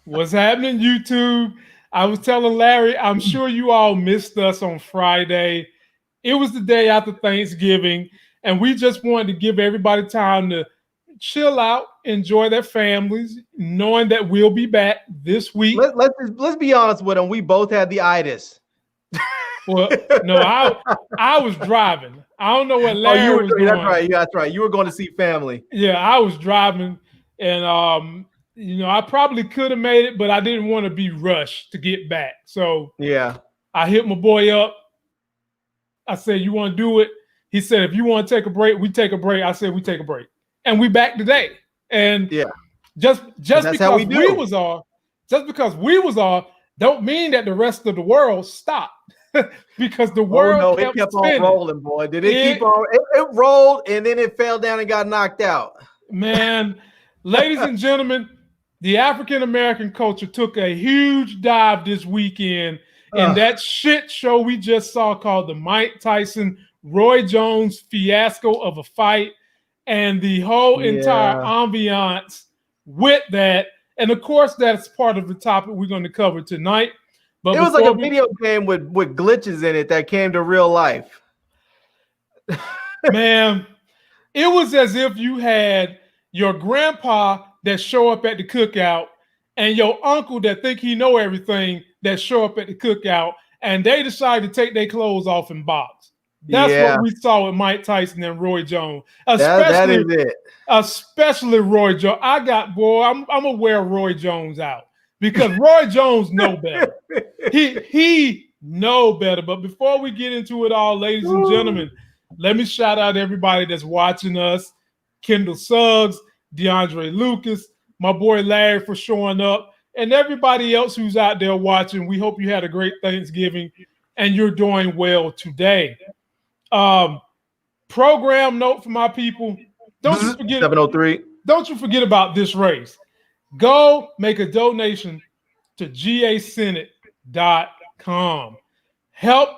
What's happening, YouTube? I was telling Larry, I'm sure you all missed us on Friday. It was the day after Thanksgiving, and we just wanted to give everybody time to chill out, enjoy their families, knowing that we'll be back this week. Let's be honest with them. We both had the itis. Well, no, I was driving. I don't know what Oh, Larry was doing. That's right. Yeah, that's right. You were going to see family. Yeah, I was driving, and I probably could have made it, but I didn't want to be rushed to get back. So yeah, I hit my boy up. I said, "You want to do it?" He said, "If you want to take a break, we take a break." I said, "We take a break," and we back today. And yeah, just because we was off, don't mean that the rest of the world stopped. Because the world kept spinning. on rolling, boy. Did it keep on? It rolled and then it fell down and got knocked out. Man, ladies and gentlemen, the African American culture took a huge dive this weekend in that shit show we just saw called the Mike Tyson Roy Jones fiasco of a fight, and the whole entire ambiance with that. And of course, that's part of the topic we're going to cover tonight. But it was like a video game with glitches in it that came to real life. Man, it was as if you had your grandpa that show up at the cookout and your uncle that think he know everything that show up at the cookout, and they decide to take their clothes off and box. That's what we saw with Mike Tyson and Roy Jones. That is it. Especially Roy Jones. I'm gonna wear Roy Jones out. Because Roy Jones know better. He know better. But before we get into it all, ladies and gentlemen, let me shout out everybody that's watching us. Kendall Suggs, DeAndre Lucas, my boy Larry for showing up, and everybody else who's out there watching. We hope you had a great Thanksgiving and you're doing well today. Program note for my people. Don't you forget 703. Don't you forget about this race. Go make a donation to gasenate.com. Help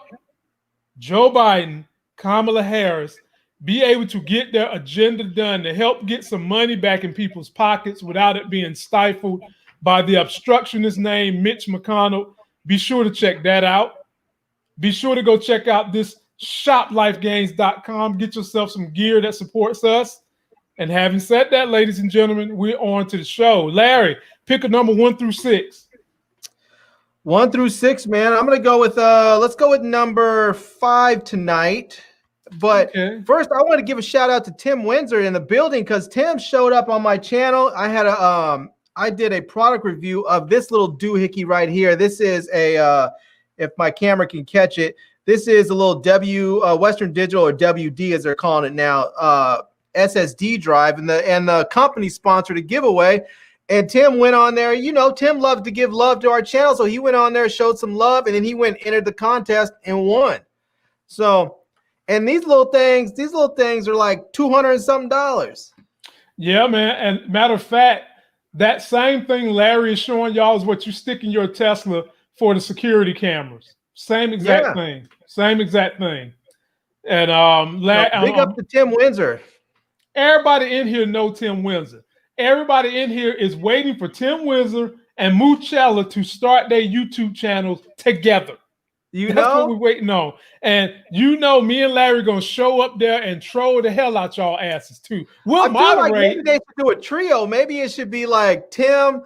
Joe Biden, Kamala Harris be able to get their agenda done to help get some money back in people's pockets without it being stifled by the obstructionist named Mitch McConnell. Be sure to check that out. Be sure to go check out this shoplifegains.com. Get yourself some gear that supports us. And having said that, ladies and gentlemen, we're on to the show. Larry, pick a number 1 through 6. 1 through 6, man. I'm gonna go with let's go with number 5 tonight. But first, I want to give a shout out to Tim Windsor in the building because Tim showed up on my channel. I did a product review of this little doohickey right here. This is a if my camera can catch it, this is a little Western Digital, or WD as they're calling it now. SSD drive, and the company sponsored a giveaway, and Tim went on there. Tim loves to give love to our channel, so he went on there, showed some love, and then he went entered the contest and won. So, and these little things are like $200 and something. Yeah, man. And matter of fact, that same thing Larry is showing y'all is what you stick in your Tesla for the security cameras. Same exact thing. Same exact thing. And big up to Tim Windsor. Everybody in here know Tim Windsor. Everybody in here is waiting for Tim Windsor and Muchella to start their YouTube channels together. That's what we're waiting on. And me and Larry going to show up there and troll the hell out y'all asses too. We'll moderate. Like maybe they should do a trio. Maybe it should be like Tim,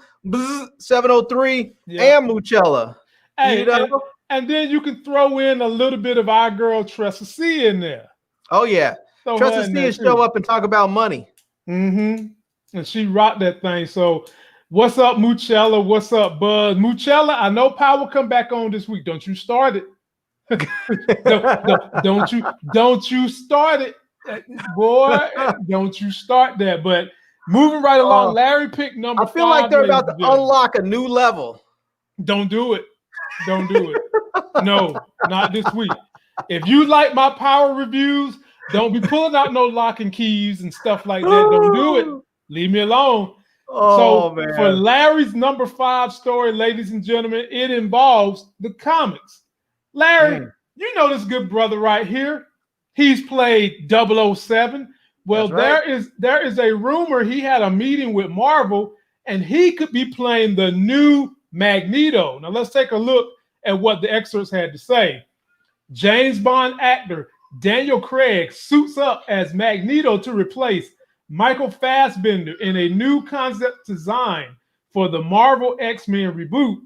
703, and Muchella. Hey, and then you can throw in a little bit of our girl Tressa C in there. Oh, yeah. Trust to show up and talk about money. And she rocked that thing. So what's up, Muchella? What's up, Buzz? Muchella, I know Power come back on this week. Don't you start it. don't you start it. Boy, don't you start that. But moving right along, Larry picked number 5. I feel like they're about to unlock a new level. Don't do it. Don't do it. No, not this week. If you like my Power reviews, don't be pulling out no locking keys and stuff like that. Don't do it. Leave me alone. Man. For Larry's number 5 story, ladies and gentlemen, it involves the comics. Larry, you know this good brother right here. He's played 007. Well, there is a rumor he had a meeting with Marvel, and he could be playing the new Magneto. Now let's take a look at what the excerpts had to say. James Bond actor Daniel Craig suits up as Magneto to replace Michael Fassbender in a new concept design for the Marvel X-Men reboot.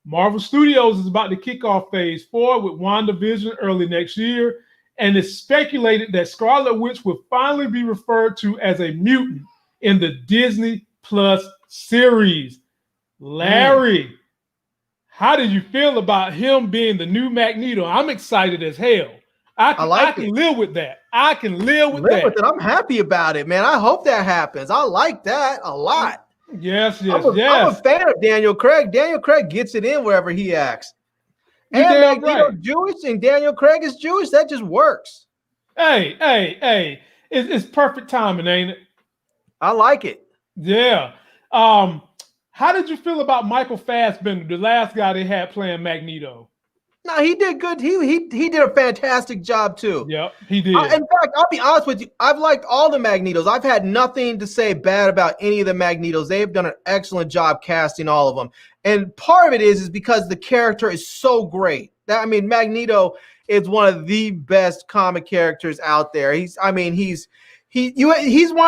Marvel Studios is about to kick off Phase 4 with WandaVision early next year, and it's speculated that Scarlet Witch will finally be referred to as a mutant in the Disney Plus series. Larry, how do you feel about him being the new Magneto? I'm excited as hell. I can live with that. I can live with that. I'm happy about it, man. I hope that happens. I like that a lot. Yes. I'm a fan of Daniel Craig. Daniel Craig gets it in wherever he acts. And Magneto's Jewish and Daniel Craig is Jewish. That just works. Hey. It's perfect timing, ain't it? I like it. Yeah. How did you feel about Michael Fassbender, the last guy they had playing Magneto? No, he did good. He did a fantastic job too. Yep, he did. In fact, I'll be honest with you. I've liked all the Magnetos. I've had nothing to say bad about any of the Magnetos. They've done an excellent job casting all of them. And part of it is because the character is so great. Magneto is one of the best comic characters out there. He's one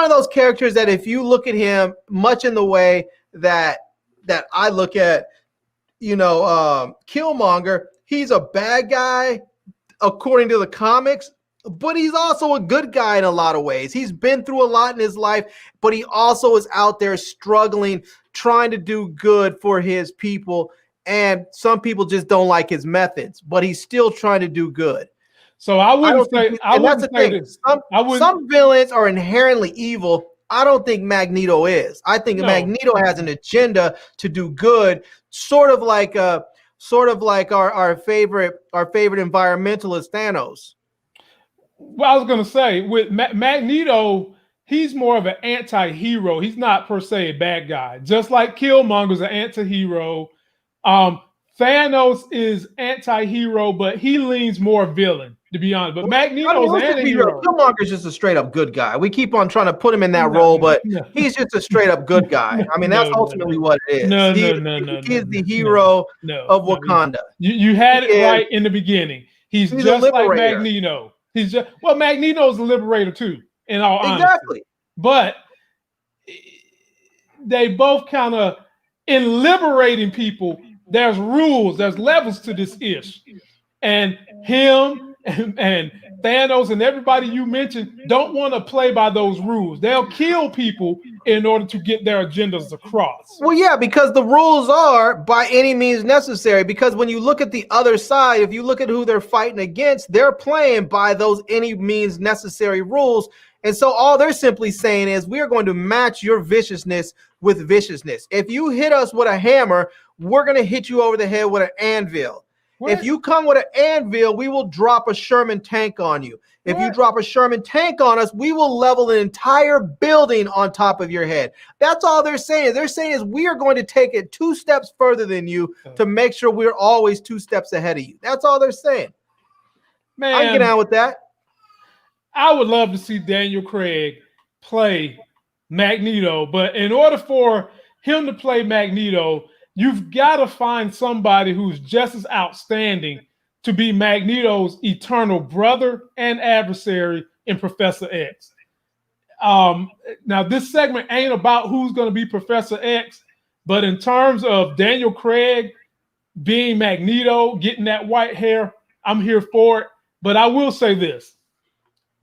of those characters that if you look at him much in the way that I look at, Killmonger, he's a bad guy according to the comics, but he's also a good guy in a lot of ways. He's been through a lot in his life, but he also is out there struggling, trying to do good for his people. And some people just don't like his methods, but he's still trying to do good. So I wouldn't say this. Some villains are inherently evil. I don't think Magneto is. I think Magneto has an agenda to do good, sort of like our favorite environmentalist Thanos. Well, I was going to say with Magneto, he's more of an anti-hero. He's not per se a bad guy. Just like Killmonger's an anti-hero. Thanos is anti-hero, but he leans more villain, to be honest. But Magneto's an anti-hero. Killmonger's just a straight up good guy. We keep on trying to put him in that role, but he's just a straight up good guy. That's ultimately what it is. He's the hero of Wakanda. You had it right in the beginning. He's just like Magneto. Magneto's a liberator too, in all honesty. Exactly. But they both kind of, in liberating people, there's rules, there's levels to this ish. And him and Thanos and everybody you mentioned don't want to play by those rules. They'll kill people in order to get their agendas across. Well, yeah, because the rules are by any means necessary. Because when you look at the other side, if you look at who they're fighting against, they're playing by those any means necessary rules. And so all they're simply saying is we are going to match your viciousness with viciousness. If you hit us with a hammer, we're going to hit you over the head with an anvil. What? If you come with an anvil, we will drop a Sherman tank on you. If you drop a Sherman tank on us, we will level an entire building on top of your head. That's all they're saying. They're saying is we are going to take it 2 steps further than you to make sure we're always 2 steps ahead of you. That's all they're saying. Man, I can get out with that. I would love to see Daniel Craig play Magneto, but in order for him to play Magneto, you've got to find somebody who's just as outstanding to be Magneto's eternal brother and adversary in Professor X. Now, this segment ain't about who's going to be Professor X, but in terms of Daniel Craig being Magneto, getting that white hair, I'm here for it. But I will say this.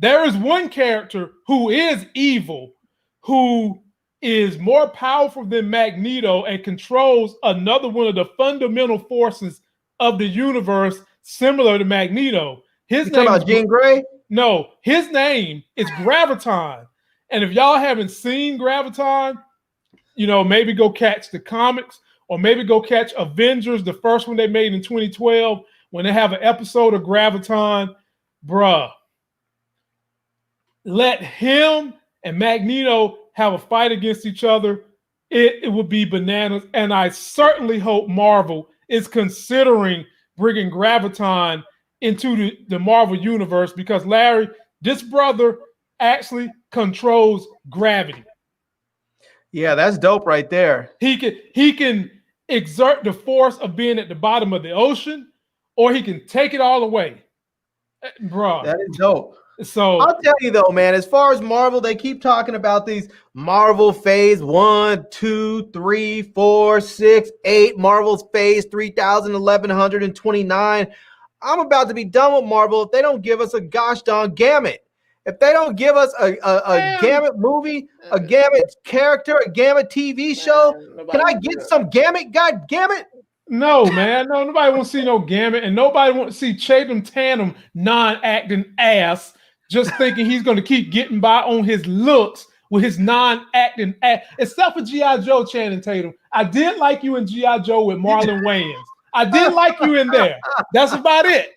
There is one character who is evil, who is more powerful than Magneto and controls another one of the fundamental forces of the universe, similar to Magneto. His name is Jean Grey? No, his name is Graviton. And if y'all haven't seen Graviton, maybe go catch the comics or maybe go catch Avengers, the first one they made in 2012, when they have an episode of Graviton. Bruh, let him and Magneto have a fight against each other. It would be bananas. And I certainly hope Marvel is considering bringing Graviton into the Marvel universe, because Larry, this brother actually controls gravity. Yeah, that's dope right there. He can exert the force of being at the bottom of the ocean, or he can take it all away, bro. That is dope. So I'll tell you though, man, as far as Marvel, they keep talking about these Marvel phase 1, 2, 3, 4, 6, 8, Marvel's phase 3000, 1129. I'm about to be done with Marvel if they don't give us a gosh darn gamut. If they don't give us a gamut movie, a gamut character, a gamut TV show, can I get some gamut? God gamut. No, man. No, nobody wants to see no gamut, and nobody wants to see Chatham Tatum non-acting ass just thinking he's going to keep getting by on his looks with his non-acting ass. Except for G.I. Joe, Channing Tatum. I did like you in G.I. Joe with Marlon Wayans. I did like you in there. That's about it.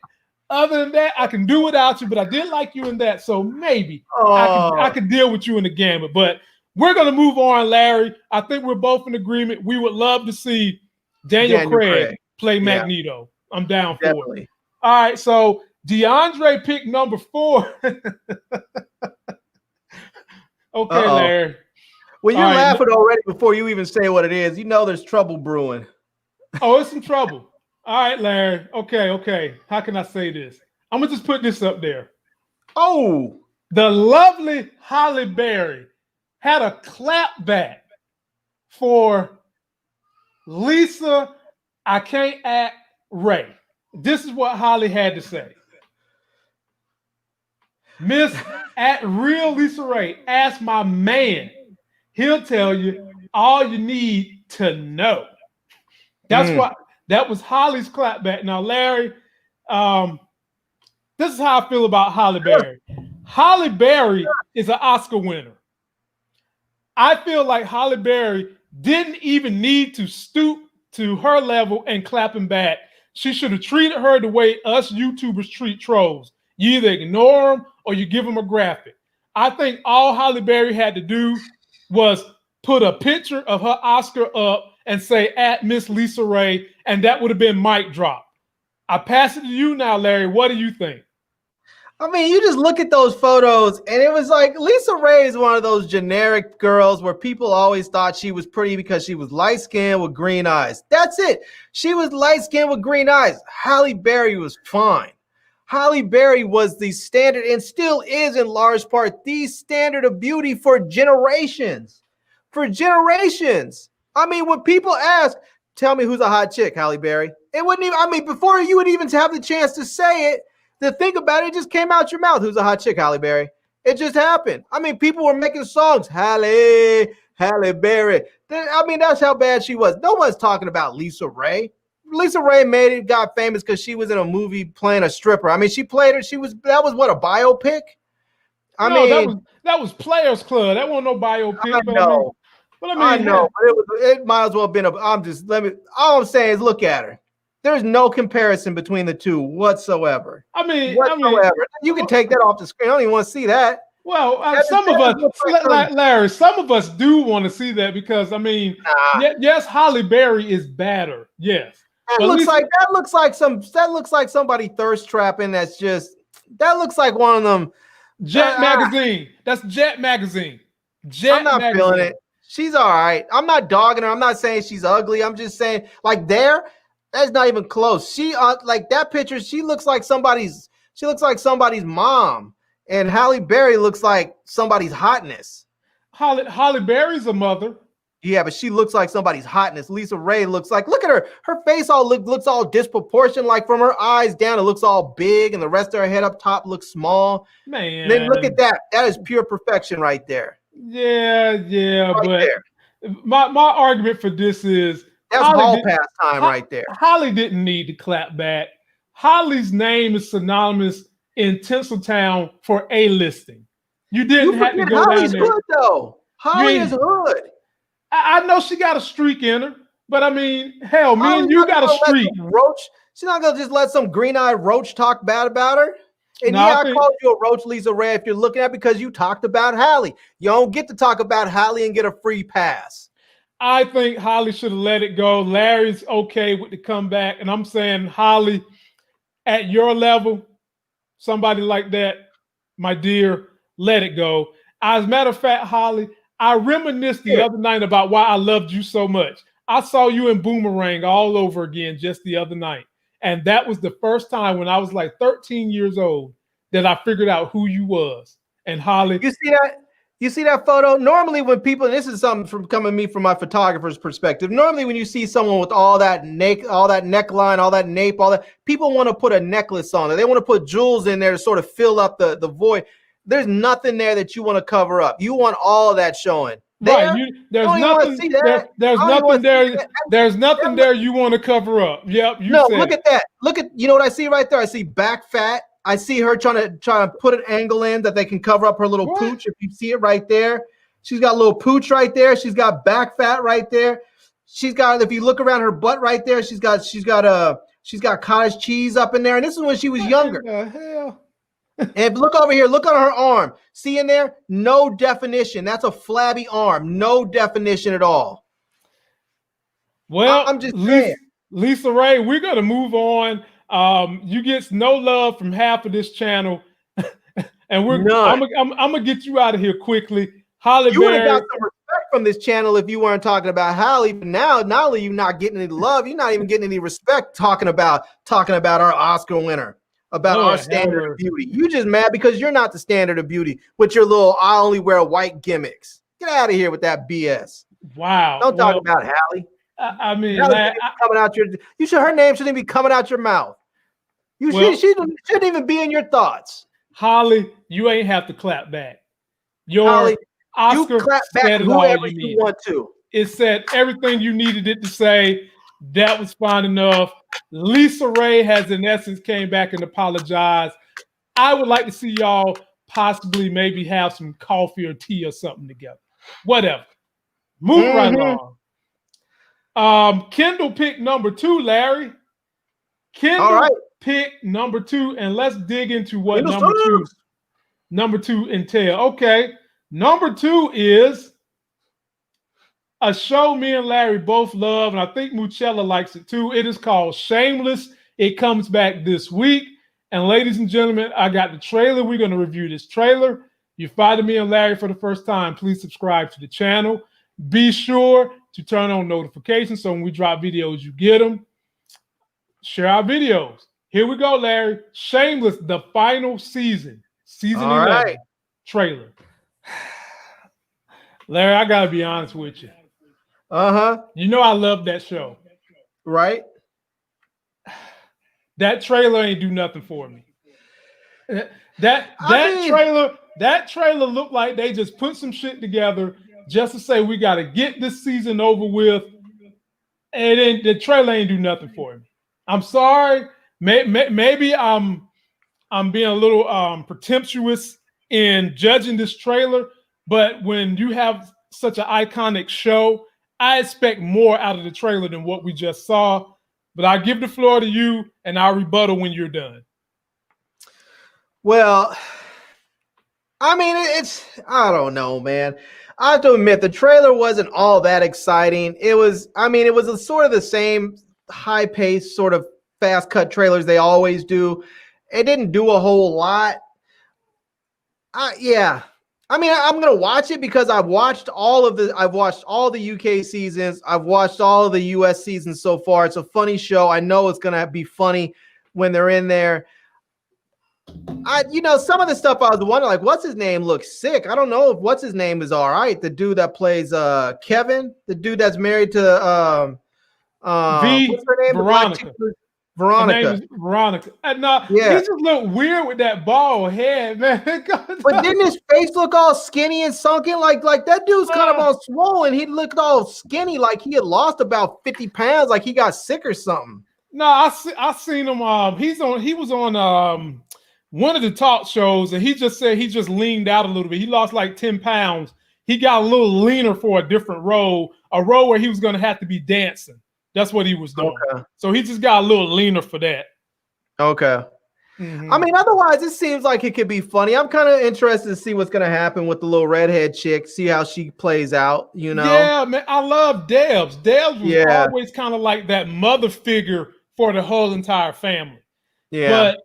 Other than that, I can do without you, but I did like you in that. So maybe I could deal with you in the gamut. But we're going to move on, Larry. I think we're both in agreement. We would love to see Daniel Craig play Magneto. I'm down for it. All right, so DeAndre picked number 4. Okay, Larry. Well, you're laughing already before you even say what it is. You know there's trouble brewing. Oh, it's some trouble. All right, Larry. Okay. How can I say this? I'm going to just put this up there. Oh. The lovely Halle Berry had a clapback for Lisa, I can't act Ray. This is what Halle had to say. Miss at real Lisa Ray, ask my man. He'll tell you all you need to know. That's what that was Holly's clapback. Now, Larry, this is how I feel about Halle Berry. Halle Berry is an Oscar winner. I feel like Halle Berry didn't even need to stoop to her level and clap him back. She should have treated her the way us YouTubers treat trolls. You either ignore them or you give them a graphic. I think all Halle Berry had to do was put a picture of her Oscar up and say at Miss Lisa Ray, and that would have been mic drop. I pass it to you now, Larry. What do you think? I mean, you just look at those photos, and it was like Lisa Ray is one of those generic girls where people always thought she was pretty because she was light-skinned with green eyes. That's it. She was light-skinned with green eyes. Halle Berry was fine. Halle Berry was the standard and still is in large part the standard of beauty for generations. For generations. I mean, when people ask, tell me who's a hot chick, Halle Berry, it wouldn't even, I mean, before you would even have the chance to say it, to think about it, it just came out your mouth. Who's a hot chick, Halle Berry? It just happened. I mean, people were making songs, Halle Berry. I mean, that's how bad she was. No one's talking about Lisa Ray. Lisa Ray got famous because she was in a movie playing a stripper. I mean, she played her. That was what, a biopic? That was Players Club. That wasn't no biopic. I know. I know. But it might as well have been all I'm saying is look at her. There's no comparison between the two whatsoever. You can take that off the screen. I don't even want to see that. Well, some of us, Larry, some of us do want to see that because, I mean, yes, Halle Berry is badder. Yes. That looks like somebody thirst trapping. That looks like one of them. Jet Magazine. That's Jet Magazine. I'm not feeling it. She's all right. I'm not dogging her. I'm not saying she's ugly. I'm just saying, like, that's not even close. She like that picture, she looks like somebody's mom. And Halle Berry looks like somebody's hotness. Halle Berry's a mother. Yeah, but she looks like somebody's hotness. Lisa Ray look at her. Her face looks all disproportionate. Like from her eyes down, it looks all big, and the rest of her head up top looks small. Man. And then look at that. That is pure perfection right there. Yeah. But my argument for this is that's hall pass time right there. Halle didn't need to clap back. Halle's name is synonymous in Tinseltown for A-listing. You didn't have to go Holly's down there. Hood, though. Holly is hood. I know she got a streak in her, but I mean, hell, me and you got a streak. She's not gonna just let some green-eyed roach talk bad about her. And I called you a roach, Lisa Ray, if you're looking at it because you talked about Halle. You don't get to talk about Halle and get a free pass. I think Halle should have let it go. Larry's okay with the comeback, and I'm saying Halle, at your level, somebody like that, my dear, let it go. As a matter of fact, Halle, I reminisced the other night about why I loved you so much. I saw you in Boomerang all over again just the other night. And that was the first time when I was like 13 years old that I figured out who you was. And Halle. You see that? You see that photo? Normally when people, and this is something from coming from my photographer's perspective. Normally when you see someone with all that neckline, all that nape, all that, people want to put a necklace on it. They want to put jewels in there to sort of fill up the void. There's nothing there that you want to cover up. You want all of that showing. Right. There's nothing there. There's nothing there. There's nothing there you want to cover up. Yep. Look at that. Look at, you know what I see right there? I see back fat. I see her trying to put an angle in that they can cover up her little pooch. If you see it right there, she's got a little pooch right there. She's got back fat right there. She's got, if you look around her butt right there, she's got cottage cheese up in there. And this is when she was younger. What the hell? And look over here. Look on her arm. See in there? No definition. That's a flabby arm. No definition at all. Well, I'm just saying. Lisa Ray, we're gonna move on. You get no love from half of this channel, and I'm gonna get you out of here quickly. Halle you would have got some respect from this channel if you weren't talking about Halle. But now, not only you're not getting any love, you're not even getting any respect talking about our Oscar winner, about our standard of beauty. You just mad because you're not the standard of beauty with your little "I only wear white" gimmicks. Get out of here with that BS. Wow. Don't talk about Halle. I mean, coming out her name shouldn't be coming out your mouth. She shouldn't even be in your thoughts. Halle, you ain't have to clap back. Halle, Oscar you clap back whoever you want to. It said everything you needed it to say. That was fine enough. Lisa Ray has, in essence, came back and apologized. I would like to see y'all possibly maybe have some coffee or tea or something together. Whatever. Move right along. Kendall picked number 2, Larry. Kendall picked number 2, and let's dig into what number two entail. Okay, number 2 is a show me and Larry both love, and I think Muchella likes it too. It is called Shameless. It comes back this week. And ladies and gentlemen, I got the trailer. We're going to review this trailer. You find me and Larry for the first time, please subscribe to the channel. Be sure to turn on notifications so when we drop videos, you get them. Share our videos. Here we go, Larry. Shameless, the final season. Season 11 trailer. Larry, I got to be honest with you. You know I love that show. Right? That trailer ain't do nothing for me. That trailer looked like they just put some shit together just to say we got to get this season over with. And then the trailer ain't do nothing for me. I'm sorry. Maybe I'm being a little pretentious in judging this trailer, but when you have such an iconic show, I expect more out of the trailer than what we just saw. But I'll give the floor to you, and I'll rebuttal when you're done. Well, I mean, I don't know, man. I have to admit, the trailer wasn't all that exciting. It was sort of the same high-paced, sort of fast-cut trailers they always do. It didn't do a whole lot. I mean, I'm gonna watch it because I've watched all the UK seasons. I've watched all of the US seasons so far. It's a funny show. I know it's gonna be funny when they're in there. Some of the stuff I was wondering, like, what's his name looks sick. I don't know if what's his name is all right. The dude that plays Kevin, the dude that's married to what's her name? Veronica. Veronica. Her name is Veronica. He just look weird with that bald head, man. But didn't his face look all skinny and sunken? Like that dude's kind of all swollen. He looked all skinny, like he had lost about 50 pounds, like he got sick or something. No, I seen him. He was on one of the talk shows, and he just said he just leaned out a little bit. He lost like 10 pounds. He got a little leaner for a different role, a role where he was going to have to be dancing. That's what he was doing. Okay. So he just got a little leaner for that. Okay. Mm-hmm. I mean, otherwise, it seems like it could be funny. I'm kind of interested to see what's going to happen with the little redhead chick, see how she plays out, Yeah, man, I love Debs. Debs was always kind of like that mother figure for the whole entire family. Yeah. But,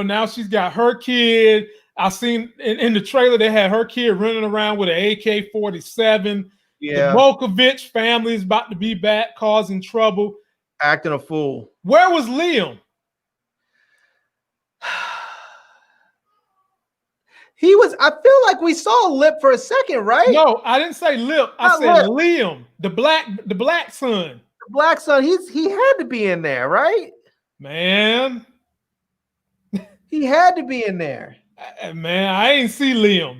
now she's got her kid. I seen in the trailer they had her kid running around with an AK-47. Yeah. The Malkovich family is about to be back, causing trouble, acting a fool. Where was Liam? He was. I feel like we saw Lip for a second, right? No, I didn't say Lip. I said Lip. Liam, the black son. The black son. He had to be in there, right? Man, he had to be in there. Man, I ain't see Liam,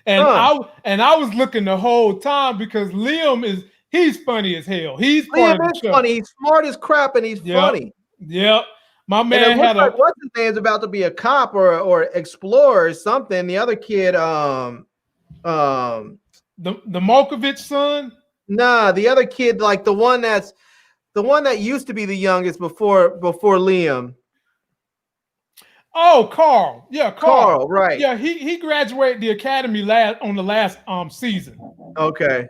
and I was looking the whole time because Liam he's funny as hell. He's Liam is funny. He's smart as crap, and he's funny. Yep. My man had like what's his name's about to be a cop or explorer or something. The other kid, the Malkovich son. Nah, the other kid, like the one that used to be the youngest before Liam. Oh, Carl. Yeah, Carl, right. Yeah, he graduated the academy on the last season. Okay.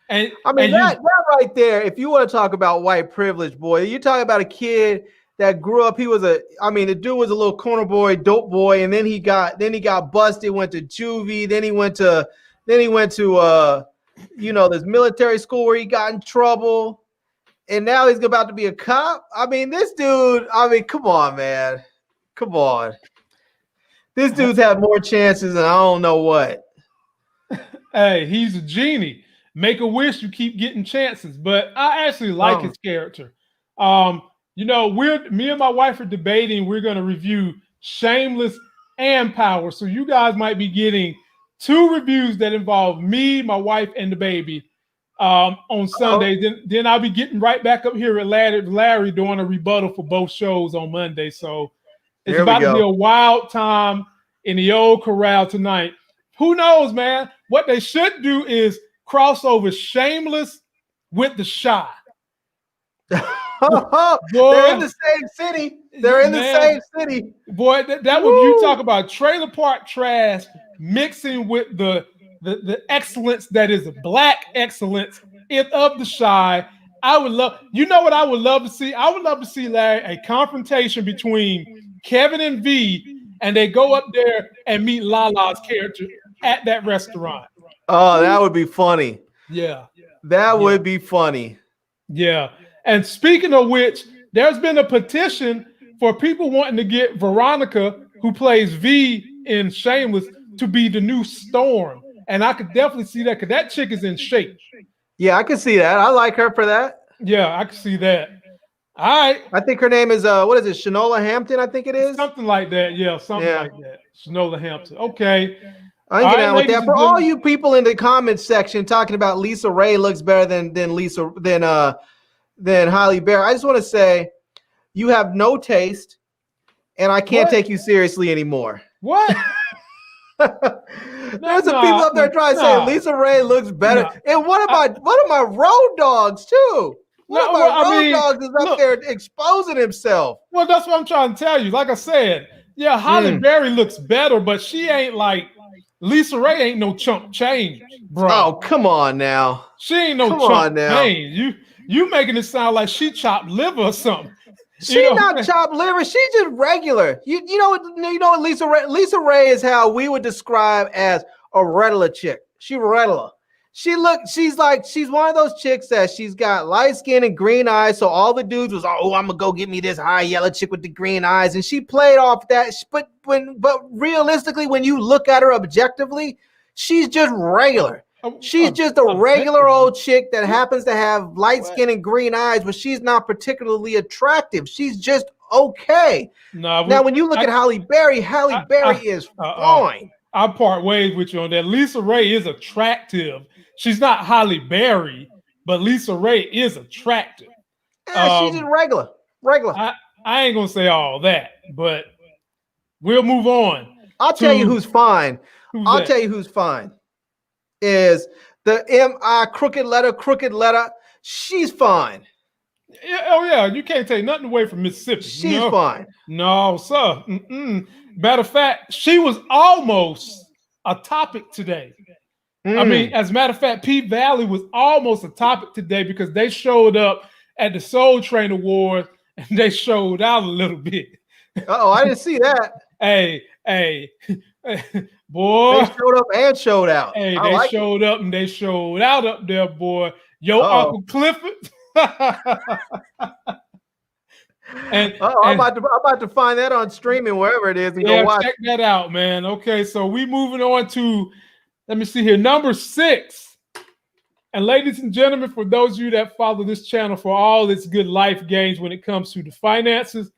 And I mean that right there, if you want to talk about white privilege, boy, you talk about a kid that grew up. The dude was a little corner boy, dope boy, and then he got busted, went to juvie, then he went to this military school where he got in trouble, and now he's about to be a cop. I mean, this dude, come on, man. Come on. This dude's had more chances than I don't know what. Hey, he's a genie. Make a wish, you keep getting chances. But I actually like his character. Me and my wife are debating. We're going to review Shameless and Power. So you guys might be getting 2 reviews that involve me, my wife, and the baby on Sunday. Then I'll be getting right back up here at Larry doing a rebuttal for both shows on Monday. So it's about to be a wild time in the old corral tonight. Who knows, man? What they should do is cross over Shameless with The Chi. They're in the same city. They're in the same city. Boy, that would you talk about trailer park trash mixing with the excellence that is black excellence of The Chi. I would love, what I would love to see? I would love to see, Larry, a confrontation between Kevin and V, and they go up there and meet Lala's character at that restaurant. Oh, that would be funny. Yeah. That would be funny. Yeah. And speaking of which, there's been a petition for people wanting to get Veronica, who plays V in Shameless, to be the new Storm. And I could definitely see that because that chick is in shape. Yeah, I can see that. I like her for that. Yeah, I can see that. All right. I think her name is, what is it? Shanola Hampton, I think it is. Something like that. Yeah, something like that. Shanola Hampton. Okay. I can get down with that. For all you people in the comments section talking about Lisa Ray looks better than Halle Berry, I just want to say you have no taste, and I can't take you seriously anymore. What? There's some people up there trying to say Lisa Ray looks better. And what about my Road Dogs too? Road Dogs is up there exposing himself. Well, that's what I'm trying to tell you. Like I said, yeah, Halle Berry looks better, but she ain't like Lisa Ray ain't no chump change, bro. Oh, come on now. She ain't no chump change. You making it sound like she chopped liver or something. She's not chopped liver. She's just regular. You know what Lisa Ray is how we would describe as a regular chick. She regular. She's one of those chicks that she's got light skin and green eyes. So all the dudes was, oh, I'm gonna go get me this high yellow chick with the green eyes, and she played off that. But realistically, when you look at her objectively, she's just regular. She's just a regular old chick that happens to have light skin and green eyes, but she's not particularly attractive. She's just okay. Now, when you look at Halle Berry is fine. I part ways with you on that. Lisa Ray is attractive. She's not Halle Berry, but Lisa Ray is attractive. Yeah, she's just regular. I ain't gonna say all that, but we'll move on. I'll tell you who's fine. I'll tell you who's fine. Is the M.I. crooked letter. She's fine. Oh, yeah. You can't take nothing away from Mississippi. She's fine. No, sir. Matter of fact, she was almost a topic today. I mean, as a matter of fact, P Valley was almost a topic today because they showed up at the Soul Train Awards and they showed out a little bit. I didn't see that. Hey, Boy. They showed up and showed out. Hey, they showed up and they showed out up there, boy. Yo, Uncle Clifford. I'm about to find that on streaming wherever it is and go watch. Check that out, man. Okay, so we moving on to, let me see here, number 6. And ladies and gentlemen, for those of you that follow this channel for all its good life gains when it comes to the finances,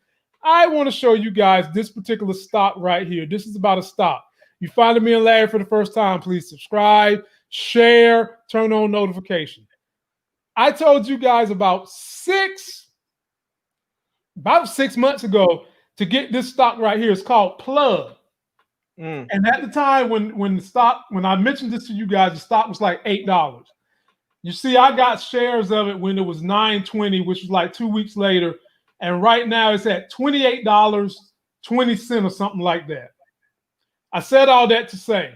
I want to show you guys this particular stock right here. This is about a stock. You find me and Larry for the first time, please subscribe, share, turn on notifications. I told you guys about 6 months ago to get this stock right here. It's called Plug. And at the time when I mentioned this to you guys, the stock was like $8. You see, I got shares of it when it was $9.20, which was like 2 weeks later. And right now it's at $28.20 or something like that. I said all that to say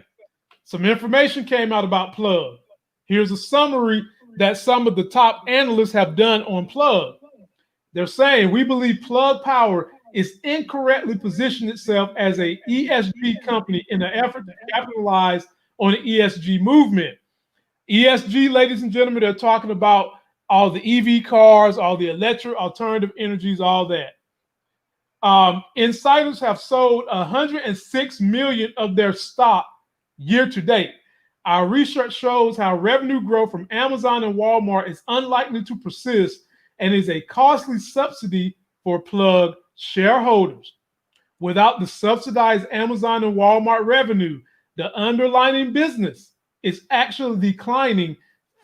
some information came out about Plug. Here's a summary that some of the top analysts have done on Plug. They're saying, we believe Plug Power is incorrectly positioned itself as a ESG company in an effort to capitalize on the ESG movement. ESG, ladies and gentlemen, they're talking about all the EV cars, all the electric alternative energies, all that. Insiders have sold 106 million of their stock year to date. Our research shows how revenue growth from Amazon and Walmart is unlikely to persist and is a costly subsidy for Plug shareholders. Without the subsidized Amazon and Walmart revenue, the underlying business is actually declining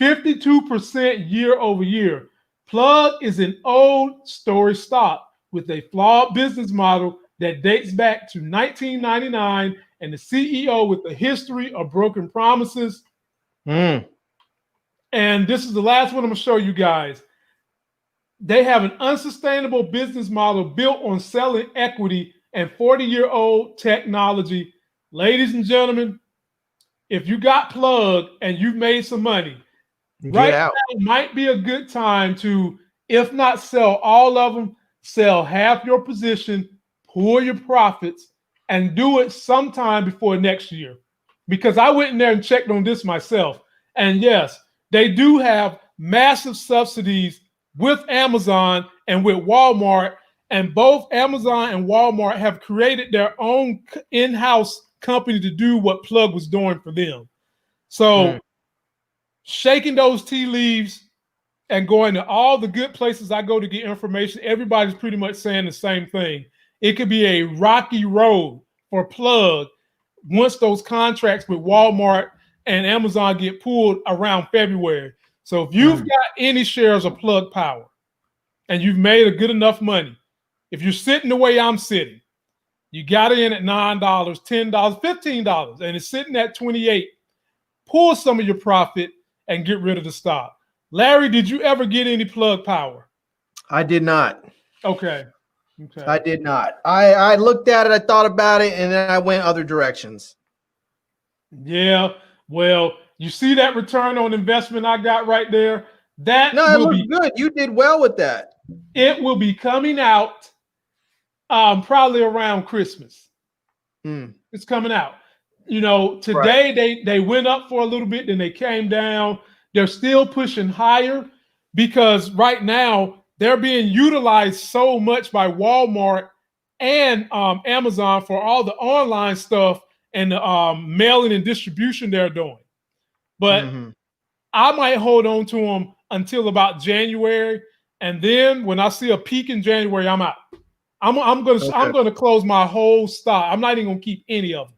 52% year over year. Plug is an old story stock with a flawed business model that dates back to 1999 and the CEO with a history of broken promises. And this is the last one I'm going to show you guys. They have an unsustainable business model built on selling equity and 40-year-old technology. Ladies and gentlemen, if you got Plug and you've made some money, right now might be a good time to, if not sell all of them, sell half your position, pull your profits, and do it sometime before next year. Because I went in there and checked on this myself. And yes, they do have massive subsidies with Amazon and with Walmart. And both Amazon and Walmart have created their own in-house company to do what Plug was doing for them. So shaking those tea leaves and going to all the good places I go to get information, everybody's pretty much saying the same thing. It could be a rocky road for Plug once those contracts with Walmart and Amazon get pulled around February. So if you've got any shares of Plug Power and you've made a good enough money, if you're sitting the way I'm sitting, you got it in at $9, $10, $15, and it's sitting at 28. Pull some of your profit and get rid of the stock. Larry, did you ever get any Plug Power? I did not. Okay. I did not. I looked at it, I thought about it, and then I went other directions. Yeah. Well, you see that return on investment I got right there? That it looks good. You did well with that. It will be coming out probably around Christmas. It's coming out. You know, today they went up for a little bit, then they came down. They're still pushing higher because right now they're being utilized so much by Walmart and Amazon for all the online stuff and the mailing and distribution they're doing. But I might hold on to them until about January, and then when I see a peak in January, I'm out. I'm gonna close my whole stock. I'm not even gonna keep any of them.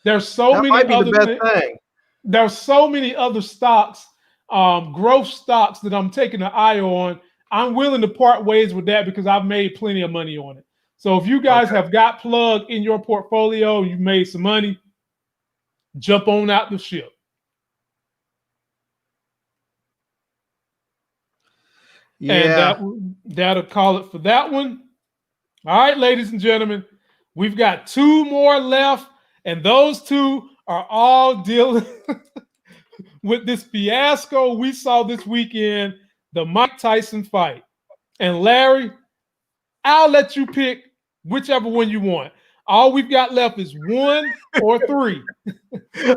There's so many other things. There's so many other stocks, growth stocks that I'm taking an eye on. I'm willing to part ways with that because I've made plenty of money on it. So if you guys have got Plug in your portfolio, you've made some money, jump on out the ship. Yeah. And that'll call it for that one. All right, ladies and gentlemen, we've got 2 more left, and those 2 are all dealing with this fiasco we saw this weekend, the Mike Tyson fight. And Larry, I'll let you pick whichever one you want. All we've got left is 1 or 3.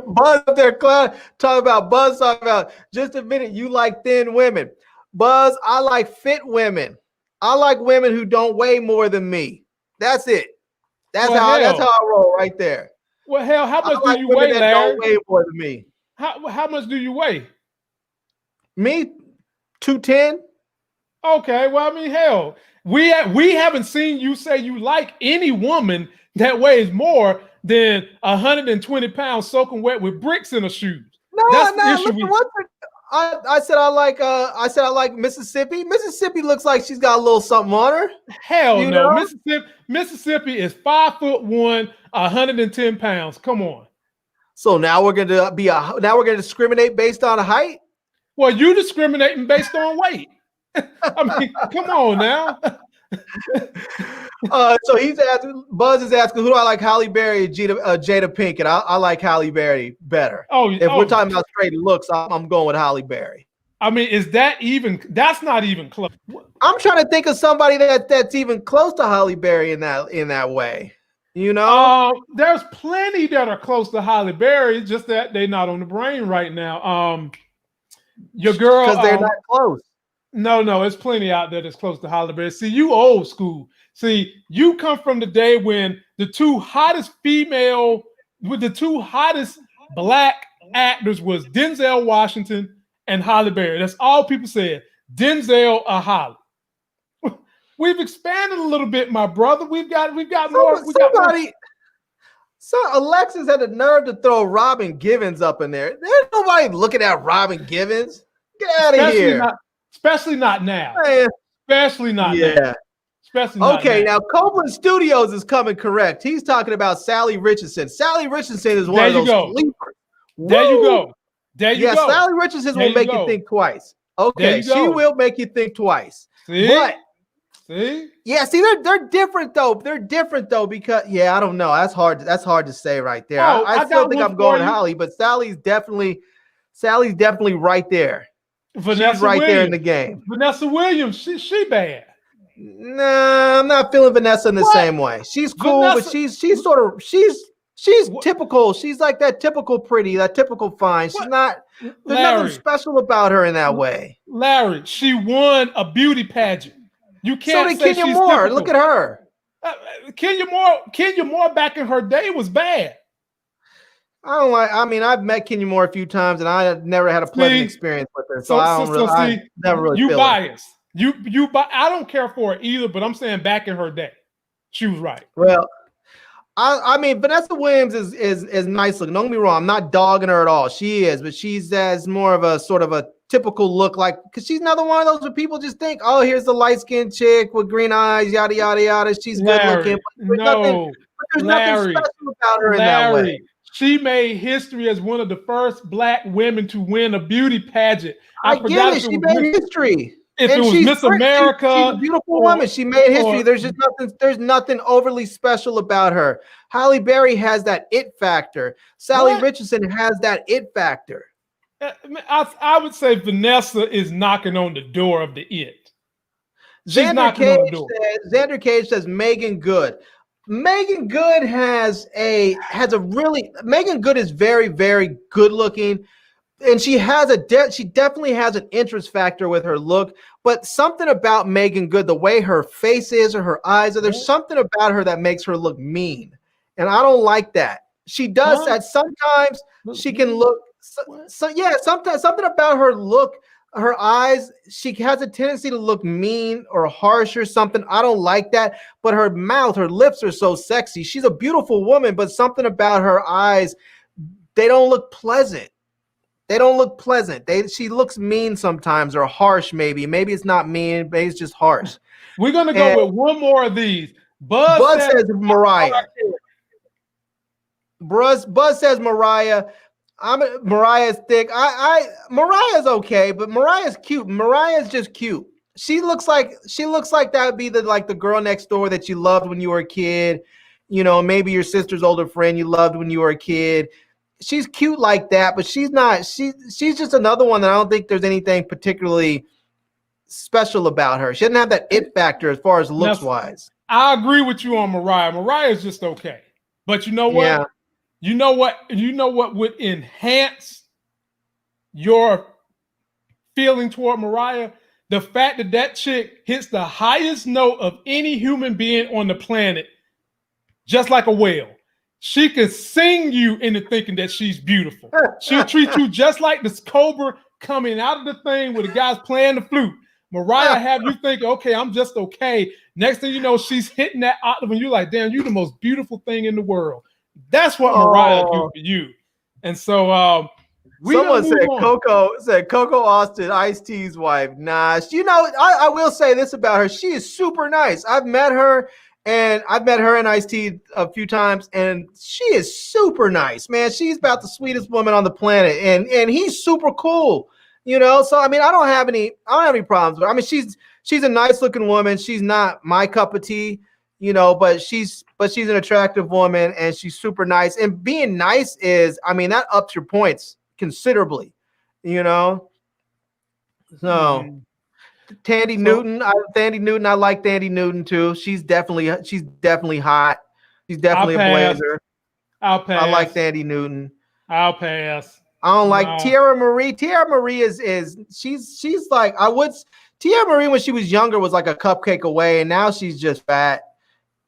Buzz up there, talking about just a minute. You like thin women. Buzz, I like fit women. I like women who don't weigh more than me. That's it. That's how I roll right there. Well, hell, how much do like you women weigh, that Larry? don't weigh more than me. How much do you weigh? Me, 210. Okay, well, I mean, hell, we haven't seen you say you like any woman that weighs more than 120 pounds soaking wet with bricks in her shoes. That's the issue. I said I like Mississippi. Mississippi looks like she's got a little something on her. Hell no. Mississippi is 5'1", 110 pounds. Come on. So now we're gonna discriminate based on height? Well, you discriminating based on weight. I mean, come on now. So Buzz is asking, who do I like, Halle Berry or Jada Pinkett? I like Halle Berry better. If we're talking about straight looks, I'm going with Halle Berry. I mean, that's not even close. I'm trying to think of somebody that's even close to Halle Berry in that way. You know? There's plenty that are close to Halle Berry, just that they're not on the brain right now. Your girl, because they're not close. No, it's plenty out there that's close to Halle Berry. See, you old school. See, you come from the day when the two hottest black actors was Denzel Washington and Halle Berry. That's all people said. Denzel or Halle. We've expanded a little bit, my brother. We've got more. So Alexis had the nerve to throw Robin Givens up in there. There's nobody looking at Robin Givens. Get out of here. Especially not now. Man. Especially not now. Especially not now Copeland Studios is coming correct. He's talking about Sally Richardson. Sally Richardson is one of those sleepers. There you go. There you go. Sally Richardson will make you think twice. Okay, she will make you think twice. See? Yeah, they're different though. They're different though because I don't know. That's hard to say right there. I still think I'm going Halle, but Sally's definitely right there. She's right there in the game. Vanessa Williams, she bad. Nah, I'm not feeling Vanessa in the same way. She's cool, but she's typical. She's like that typical pretty, that typical fine. She's not. There's nothing special about her in that way. Larry, she won a beauty pageant. You can't. So did Kenya Moore. Typical. Look at her. Kenya Moore back in her day was bad. I've met Kenya Moore a few times, and I never had a pleasant experience with her. I never really. You biased. I don't care for her either, but I'm saying back in her day, she was right. Well, I mean, Vanessa Williams is nice looking. Don't get me wrong. I'm not dogging her at all. She is, but she's has more of a sort of a typical look, like, because she's another one of those where people just think, oh, here's the light skinned chick with green eyes, yada yada yada. She's good looking. But there's nothing special about her in that way. She made history as one of the first black women to win a beauty pageant. I get it. She made history. If it was Miss America, she's a beautiful woman. She made history. There's nothing overly special about her. Halle Berry has that it factor. Sally Richardson has that it factor. I would say Vanessa is knocking on the door of the it. Xander Cage says Megan Good. Megan Good Megan Good is very, very good looking. And she definitely has an interest factor with her look, but something about Megan Good, the way her face is or her eyes are, there's something about her that makes her look mean. And I don't like that. She does that. Sometimes she can look, sometimes something about her look, her eyes, she has a tendency to look mean or harsh or something. I don't like that. But her mouth, her lips are so sexy. She's a beautiful woman, but something about her eyes, they don't look pleasant. She looks mean sometimes, or harsh maybe. Maybe it's not mean, maybe it's just harsh. We're going to go with one more of these. Buzz says Mariah. Buzz says Mariah. Mariah's thick. Mariah's okay, but Mariah's cute. Mariah's just cute. She looks like that would be the girl next door that you loved when you were a kid. You know, maybe your sister's older friend you loved when you were a kid. She's cute like that, but she's not. She's just another one that I don't think there's anything particularly special about her. She doesn't have that it factor as far as looks wise. I agree with you on Mariah. Mariah's just okay. But you know what? Yeah. You know what would enhance your feeling toward Mariah? The fact that that chick hits the highest note of any human being on the planet, just like a whale. She can sing you into thinking that she's beautiful. She'll treat you just like this cobra coming out of the thing where the guy's playing the flute. Mariah have you thinking, okay, I'm just okay. Next thing you know, she's hitting that octave and you're like, damn, you're the most beautiful thing in the world. That's what Mariah do for you. And so someone said Coco Austin, Ice-T's wife. Nah, I will say this about her. She is super nice. I've met her and Ice-T a few times, and she is super nice, man. She's about the sweetest woman on the planet, and he's super cool. So I mean, I don't have any problems with her. I mean, she's a nice looking woman. She's not my cup of tea, but she's an attractive woman, and she's super nice. And being nice that ups your points considerably, So Tandy Newton, I like Tandy Newton too. She's definitely hot. She's definitely a blazer. I'll pass. I like Tandy Newton. I'll pass. I don't like Tierra Marie. Tierra Marie she's like Tierra Marie when she was younger was like a cupcake away, and now she's just fat.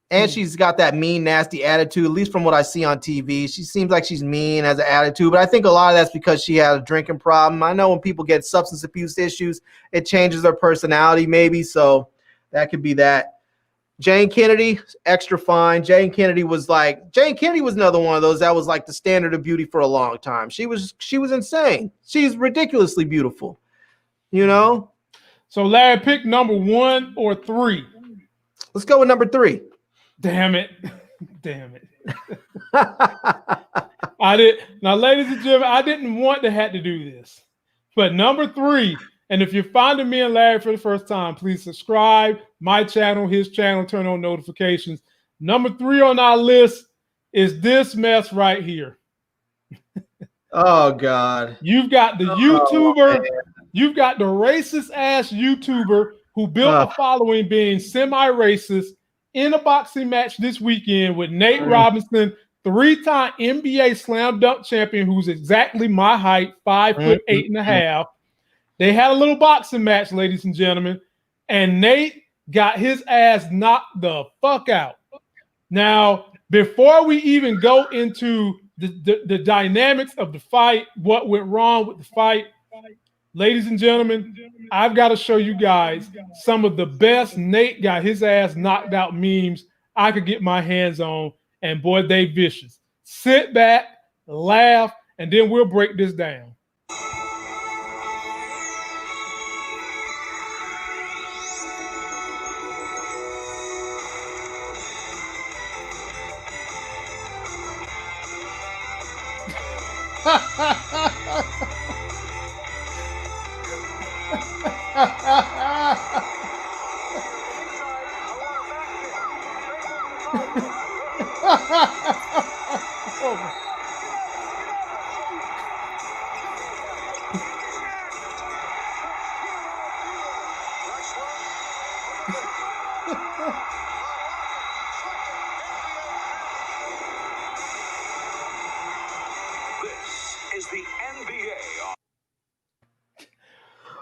And she's got that mean, nasty attitude, at least from what I see on TV. She seems like she's mean, has an attitude, but I think a lot of that's because she had a drinking problem. I know when people get substance abuse issues, it changes their personality maybe, so that could be that. Jane Kennedy, extra fine. Jane Kennedy was another one of those that was like the standard of beauty for a long time. She was insane. She's ridiculously beautiful, So Larry, pick number 1 or 3. Let's go with number 3. Damn it. I did. Now, ladies and gentlemen, I didn't want to have to do this. But number 3, and if you're finding me and Larry for the first time, please subscribe, my channel, his channel, turn on notifications. Number 3 on our list is this mess right here. Oh, God. You've got the YouTuber, you've got the racist ass YouTuber who built a following being semi-racist in a boxing match this weekend with Nate Robinson, 3-time NBA slam dunk champion, who's exactly my height, 5'8.5". They had a little boxing match, ladies and gentlemen, and Nate got his ass knocked the fuck out. Now, before we even go into the dynamics of the fight, what went wrong with the fight, ladies and gentlemen, I've got to show you guys some of the best Nate got his ass knocked out memes I could get my hands on, and boy, they vicious. Sit back, laugh, and then we'll break this down.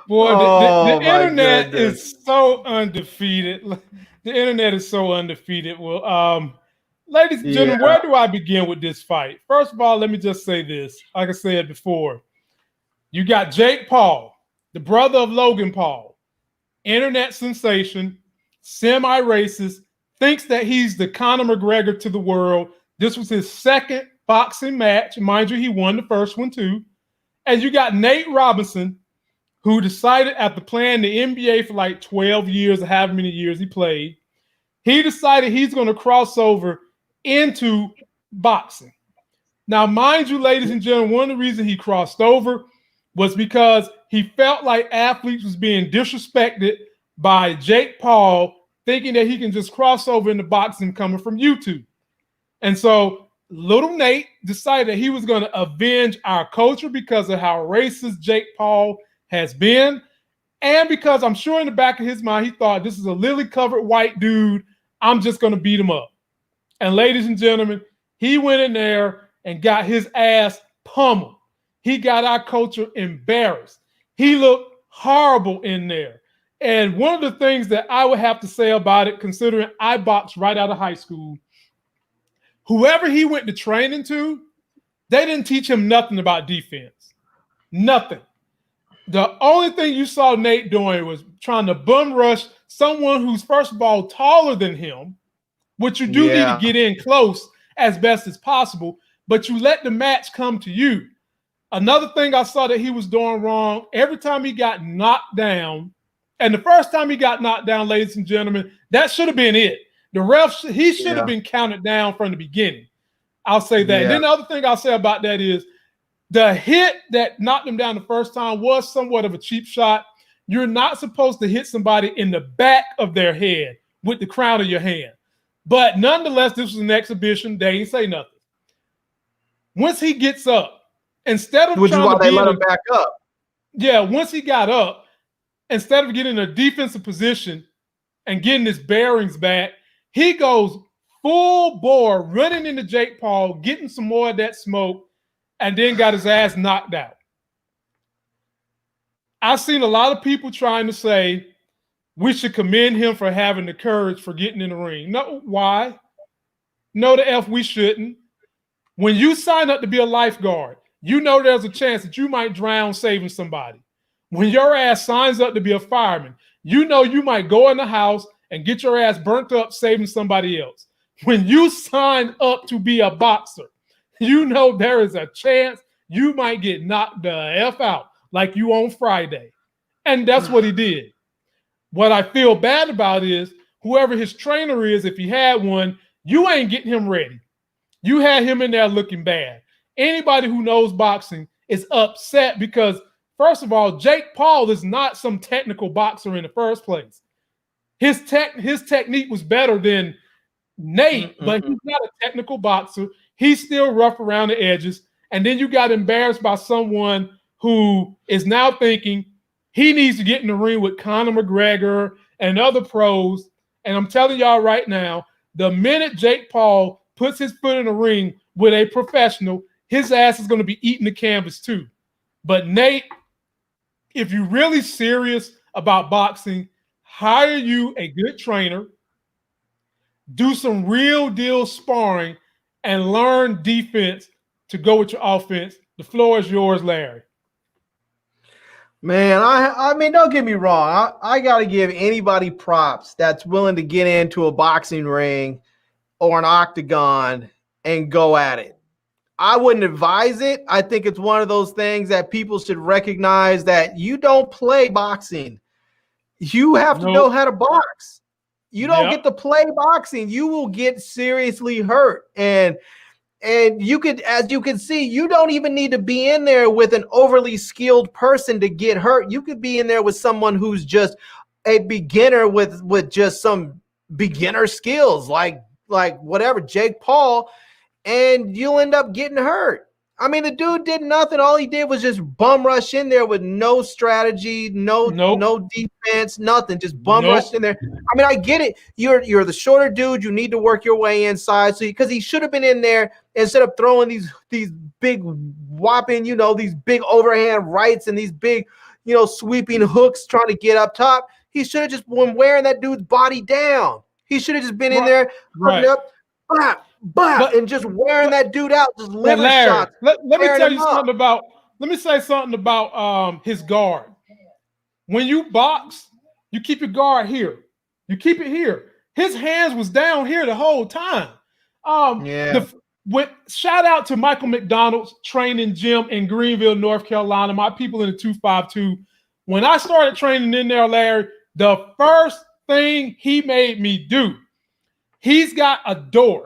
Boy, the internet is so undefeated. The internet is so undefeated. Well, ladies and gentlemen, where do I begin with this fight? First of all, let me just say this. Like I said before, you got Jake Paul, the brother of Logan Paul, internet sensation, semi-racist, thinks that he's the Conor McGregor to the world. This was his second boxing match. Mind you, he won the first one too. And you got Nate Robinson, who decided after playing the NBA for like 12 years or however many years he played, he decided he's going to cross over into boxing. Now, mind you, ladies and gentlemen, one of the reasons he crossed over was because he felt like athletes was being disrespected by Jake Paul, thinking that he can just cross over into boxing coming from YouTube. And so little Nate decided that he was going to avenge our culture because of how racist Jake Paul has been, and because I'm sure in the back of his mind he thought, this is a lily-covered white dude, I'm just going to beat him up. And ladies and gentlemen, He went in there and got his ass pummeled. He got our culture embarrassed. He looked horrible in there. And one of the things that I would have to say about it, considering I boxed right out of high school, whoever he went to training to, they didn't teach him nothing about defense. Nothing. The only thing you saw Nate doing was trying to bum rush someone who's, first of all, taller than him, which you do need to get in close as best as possible, but you let the match come to you. Another thing I saw that he was doing wrong, every time he got knocked down, and the first time he got knocked down, ladies and gentlemen, that should have been it. The ref, he should have been counted down from the beginning. I'll say that. And then the other thing I'll say about that is the hit that knocked him down the first time was somewhat of a cheap shot. You're not supposed to hit somebody in the back of their head with the crown of your hand. But nonetheless, this was an exhibition. They ain't say nothing. Once he gets up, instead of which is why they let him back up. Yeah, once he got up, instead of getting a defensive position and getting his bearings back, he goes full bore, running into Jake Paul, getting some more of that smoke, and then got his ass knocked out. I've seen a lot of people trying to say we should commend him for having the courage for getting in the ring. No, why? No, the F we shouldn't. When you sign up to be a lifeguard, you know there's a chance that you might drown saving somebody. When your ass signs up to be a fireman, you know you might go in the house and get your ass burnt up saving somebody else. When you sign up to be a boxer, you know there is a chance you might get knocked the F out like you on Friday. And that's what he did. What I feel bad about is whoever his trainer is, if he had one, you ain't getting him ready. You had him in there looking bad. Anybody who knows boxing is upset because, first of all, Jake Paul is not some technical boxer in the first place. His technique was better than Nate, but he's not a technical boxer. He's still rough around the edges. And then you got embarrassed by someone who is now thinking he needs to get in the ring with Conor McGregor and other pros. And I'm telling y'all right now, the minute Jake Paul puts his foot in the ring with a professional, his ass is going to be eating the canvas too. But Nate, if you're really serious about boxing, hire you a good trainer, do some real deal sparring, and learn defense to go with your offense. The floor is yours, Larry. Man, I mean, don't get me wrong. I got to give anybody props that's willing to get into a boxing ring or an octagon and go at it. I wouldn't advise it. I think it's one of those things that people should recognize that you don't play boxing. You have to know how to box. You don't get to play boxing. You will get seriously hurt. And you could, as you can see, you don't even need to be in there with an overly skilled person to get hurt. You could be in there with someone who's just a beginner with just some beginner skills, like whatever, Jake Paul, and you'll end up getting hurt. I mean, the dude did nothing. All he did was just bum rush in there with no strategy, no defense, nothing. Just bum rushed in there. I mean, I get it. You're the shorter dude. You need to work your way inside. So because he should have been in there instead of throwing these big whopping, these big overhand rights and these big, sweeping hooks trying to get up top. He should have just been wearing that dude's body down. He should have just been in there, putting up, and just wearing that dude out, just liver shots. Let me tell you something about. Let me say something about his guard. When you box, you keep your guard here. You keep it here. His hands was down here the whole time. Shout out to Michael McDonald's training gym in Greenville, North Carolina. My people in the 252. When I started training in there, Larry, the first thing he made me do, he's got a door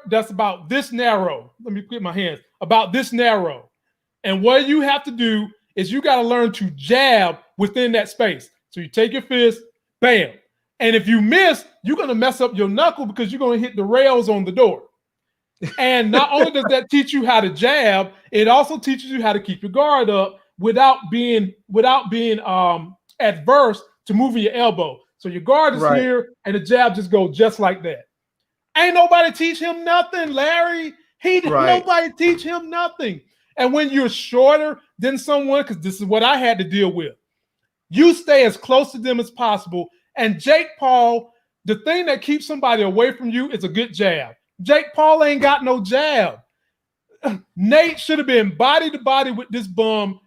that's about this narrow. Let me get my hands about this narrow. And what you have to do is you got to learn to jab within that space. So you take your fist, bam. And if you miss, you're going to mess up your knuckle because you're going to hit the rails on the door. And not only does that teach you how to jab, it also teaches you how to keep your guard up without being adverse to moving your elbow. So your guard is here and the jab just goes just like that. Ain't nobody teach him nothing, Larry. Nobody teach him nothing. And when you're shorter than someone, because this is what I had to deal with, you stay as close to them as possible. And Jake Paul, the thing that keeps somebody away from you is a good jab. Jake Paul ain't got no jab. Nate should have been body to body with this bum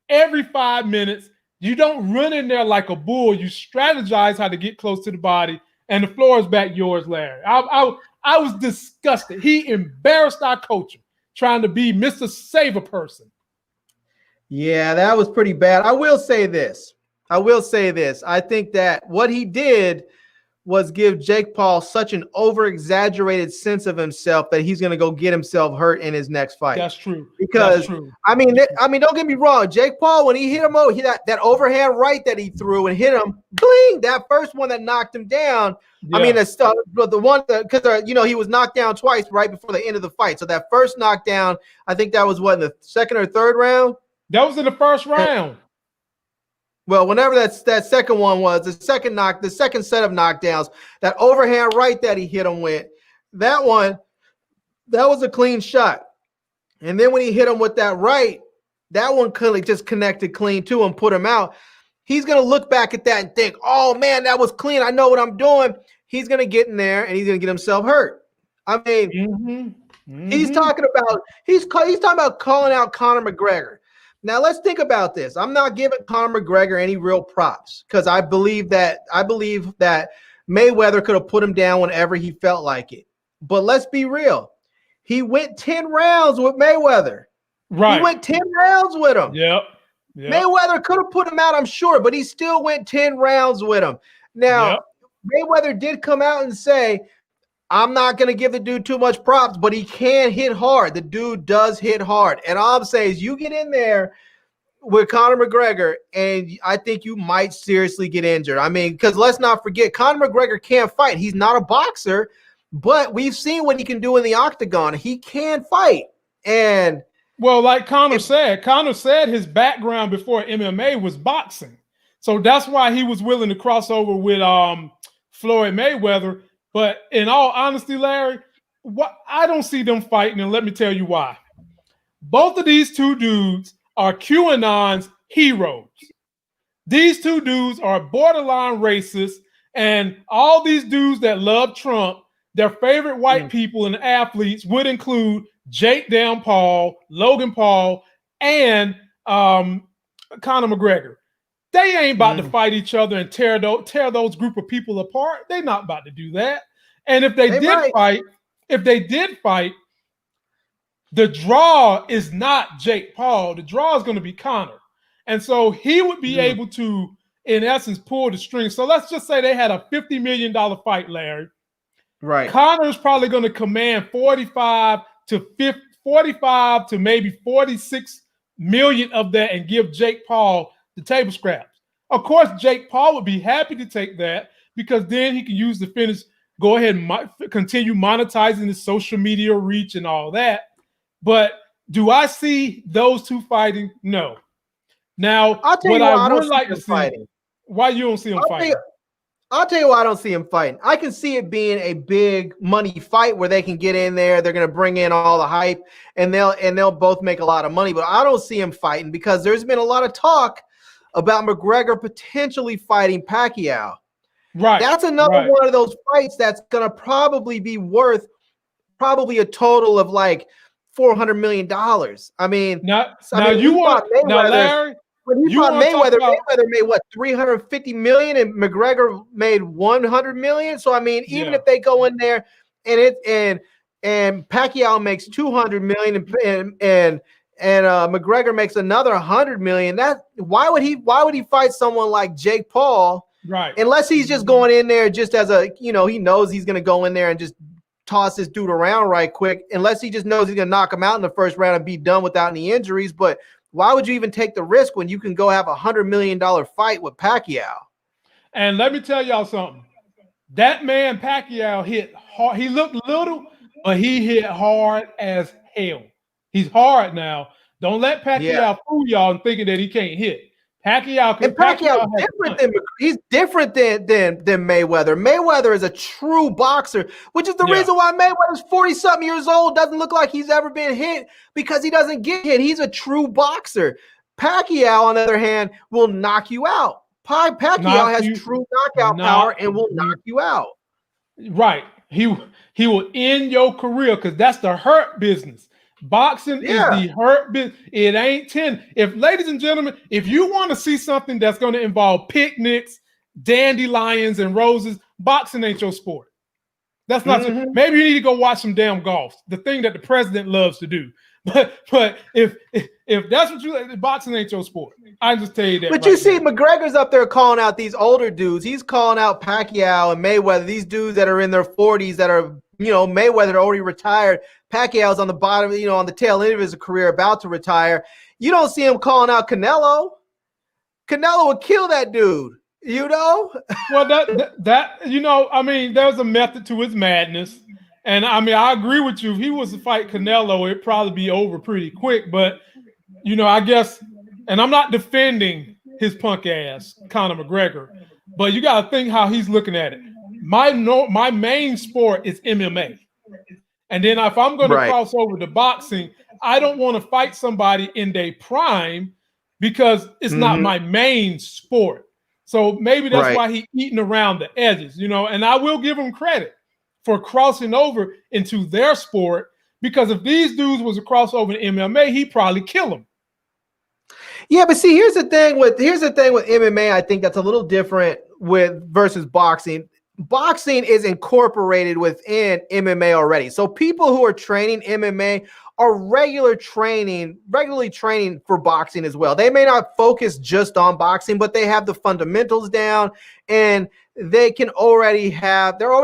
every 5 minutes. You don't run in there like a bull. You strategize how to get close to the body, and the floor is back yours, Larry. I was disgusted. He embarrassed our coach trying to be Mr. Save a Person. Yeah, that was pretty bad. I will say this. I think that what he did was give Jake Paul such an over-exaggerated sense of himself that he's going to go get himself hurt in his next fight. That's true. Because I mean, don't get me wrong. Jake Paul, when he hit him, that overhand right that he threw and hit him, bling, that first one that knocked him down. Yeah. I mean, the one because he was knocked down twice right before the end of the fight. So that first knockdown, I think that was in the second or third round. That was in the first round. Well, whenever that second one was, the second set of knockdowns, that overhand right that he hit him with, that was a clean shot. And then when he hit him with that right, that one clearly just connected clean to him, put him out. He's going to look back at that and think, oh, man, that was clean. I know what I'm doing. He's going to get in there and he's going to get himself hurt. I mean, he's talking about calling out Conor McGregor. Now let's think about this. I'm not giving Conor McGregor any real props because I believe that Mayweather could have put him down whenever he felt like it. But let's be real. He went 10 rounds with Mayweather. Right. He went 10 rounds with him. Yep. Mayweather could have put him out, I'm sure, but he still went 10 rounds with him. Now, Mayweather did come out and say, I'm not going to give the dude too much props, but he can hit hard. The dude does hit hard. And all I'm saying is you get in there with Conor McGregor, and I think you might seriously get injured. I mean, because let's not forget, Conor McGregor can't fight. He's not a boxer, but we've seen what he can do in the octagon. He can fight. And well, like Conor said his background before MMA was boxing. So that's why he was willing to cross over with Floyd Mayweather. But in all honesty, Larry, I don't see them fighting, and let me tell you why. Both of these two dudes are QAnon's heroes. These two dudes are borderline racists, and all these dudes that love Trump, their favorite white people and athletes would include Jake Dan Paul, Logan Paul, and Conor McGregor. They ain't about to fight each other and tear those group of people apart. They're not about to do that. And if they did fight, the draw is not Jake Paul. The draw is going to be Conor. And so he would be able to, in essence, pull the string. So let's just say they had a $50 million fight, Larry. Right. Conor's probably going to command 45 to maybe 46 million of that and give Jake Paul the table scraps. Of course, Jake Paul would be happy to take that because then he can use the finish, go ahead and continue monetizing his social media reach and all that. But do I see those two fighting? No. Now, I'll tell you what why I would like to see, fighting. Why you don't see them fighting? I'll tell you why I don't see him fighting. I can see it being a big money fight where they can get in there, they're going to bring in all the hype, and they'll both make a lot of money. But I don't see him fighting because there's been a lot of talk about McGregor potentially fighting Pacquiao. Right. That's another one of those fights that's going to probably be worth probably a total of like $400 million. I mean, Larry, when he fought Mayweather, Mayweather made what, $350 million, and McGregor made $100 million. So I mean, even if they go in there and Pacquiao makes $200 million and McGregor makes another $100 million, why would he fight someone like Jake Paul? Right. Unless he's just going in there just as he knows he's going to go in there and just toss this dude around right quick. Unless he just knows he's going to knock him out in the first round and be done without any injuries. But why would you even take the risk when you can go have $100 million fight with Pacquiao? And let me tell y'all something. That man Pacquiao hit hard. He looked little, but he hit hard as hell. He's hard now. Don't let Pacquiao fool y'all and thinking that he can't hit. Pacquiao, And Pacquiao he's different than Mayweather. Mayweather is a true boxer, which is the reason why Mayweather's 40-something years old, doesn't look like he's ever been hit, because he doesn't get hit. He's a true boxer. Pacquiao, on the other hand, will knock you out. Pacquiao has true knockout power and will knock you out. Right. He will end your career, because that's the hurt business. Boxing is the hurt business. It ain't 10. Ladies and gentlemen, if you want to see something that's going to involve picnics, dandelions, and roses, boxing ain't your sport. That's not. Maybe you need to go watch some damn golf, the thing that the president loves to do. But if that's what you like, boxing ain't your sport. I just tell you that. But you see, McGregor's up there calling out these older dudes. He's calling out Pacquiao and Mayweather, these dudes that are in their 40s that are, Mayweather already retired. Pacquiao's on the bottom, on the tail end of his career, about to retire. You don't see him calling out Canelo. Canelo would kill that dude, Well, there's a method to his madness. And I agree with you. If he was to fight Canelo, it'd probably be over pretty quick. But, I guess, and I'm not defending his punk ass, Conor McGregor, but you got to think how he's looking at it. My main sport is MMA. And then if I'm going to cross over to boxing, I don't want to fight somebody in their prime, because it's not my main sport. So maybe that's why he's eating around the edges, and I will give him credit for crossing over into their sport, because if these dudes was to cross over to MMA, he'd probably kill them. Yeah, but see, here's the thing with MMA. I think that's a little different versus boxing. Boxing is incorporated within MMA already. So people who are training MMA are regularly training for boxing as well. They may not focus just on boxing, but they have the fundamentals down, and they're already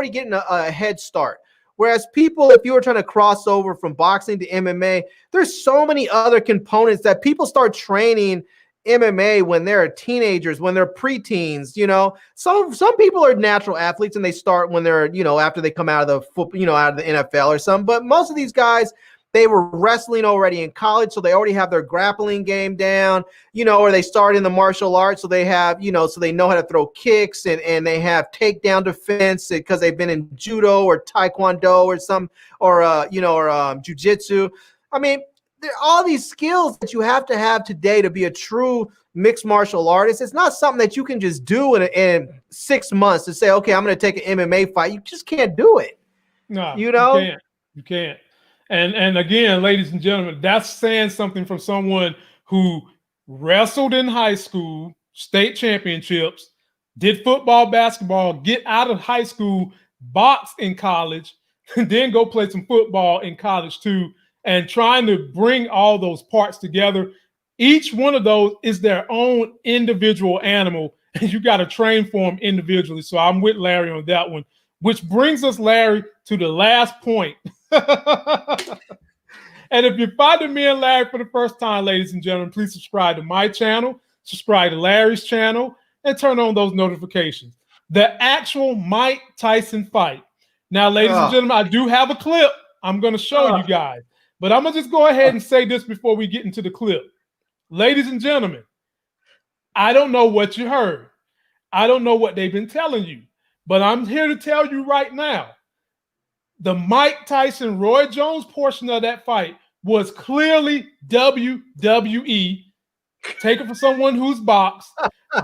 getting a head start. Whereas people, if you were trying to cross over from boxing to MMA, there's so many other components that people start training MMA when they're teenagers, when they're preteens. Some people are natural athletes and they start when they're, after they come out of the out of the NFL or something. But most of these guys, they were wrestling already in college, so they already have their grappling game down, or they start in the martial arts, so they have, so they know how to throw kicks, and they have takedown defense because they've been in judo or taekwondo or jujitsu. There are all these skills that you have to have today to be a true mixed martial artist. It's not something that you can just do in 6 months to say, okay, I'm going to take an MMA fight. You just can't do it. No, you can't. And again, ladies and gentlemen, that's saying something from someone who wrestled in high school, state championships, did football, basketball, get out of high school, boxed in college, and then go play some football in college too, and trying to bring all those parts together. Each one of those is their own individual animal, and you got to train for them individually. So I'm with Larry on that one, which brings us, Larry, to the last point. And if you're finding me and Larry for the first time, ladies and gentlemen, please subscribe to my channel, subscribe to Larry's channel, and turn on those notifications. The actual Mike Tyson fight. Now, ladies and gentlemen, I do have a clip I'm going to show you guys, but I'm going to just go ahead and say this before we get into the clip. Ladies and gentlemen, I don't know what you heard. I don't know what they've been telling you, but I'm here to tell you right now. The Mike Tyson, Roy Jones portion of that fight was clearly WWE. Take it from someone who's boxed.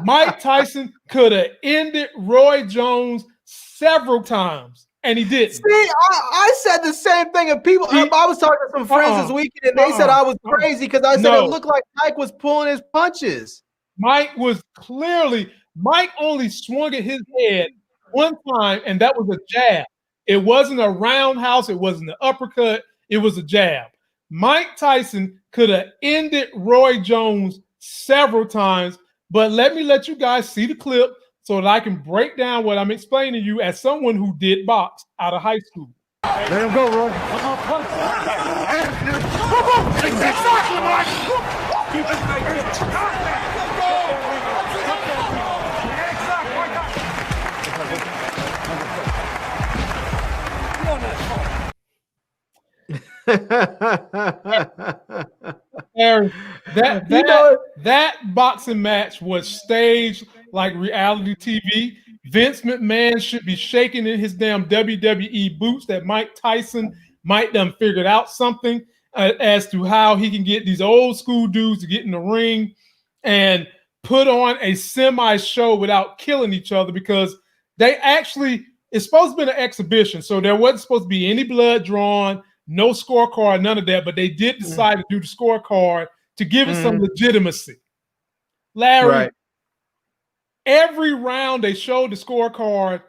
Mike Tyson could have ended Roy Jones several times, and he didn't. See, I said the same thing. Of people, I was talking to some friends this weekend, and they said I was crazy because I said it looked like Mike was pulling his punches. Mike only swung at his head one time, and that was a jab. It wasn't a roundhouse. It wasn't an uppercut. It was a jab. Mike Tyson could have ended Roy Jones several times, but let you guys see the clip so that I can break down what I'm explaining to you as someone who did box out of high school. Let him go, Roy. That boxing match was staged like reality TV. Vince McMahon should be shaking in his damn WWE boots that Mike Tyson might done figured out something as to how he can get these old school dudes to get in the ring and put on a semi-show without killing each other, because they actually, it's supposed to be an exhibition, so there wasn't supposed to be any blood drawn, no scorecard, none of that, but they did decide to do the scorecard to give it some legitimacy. Larry, every round they showed the scorecard,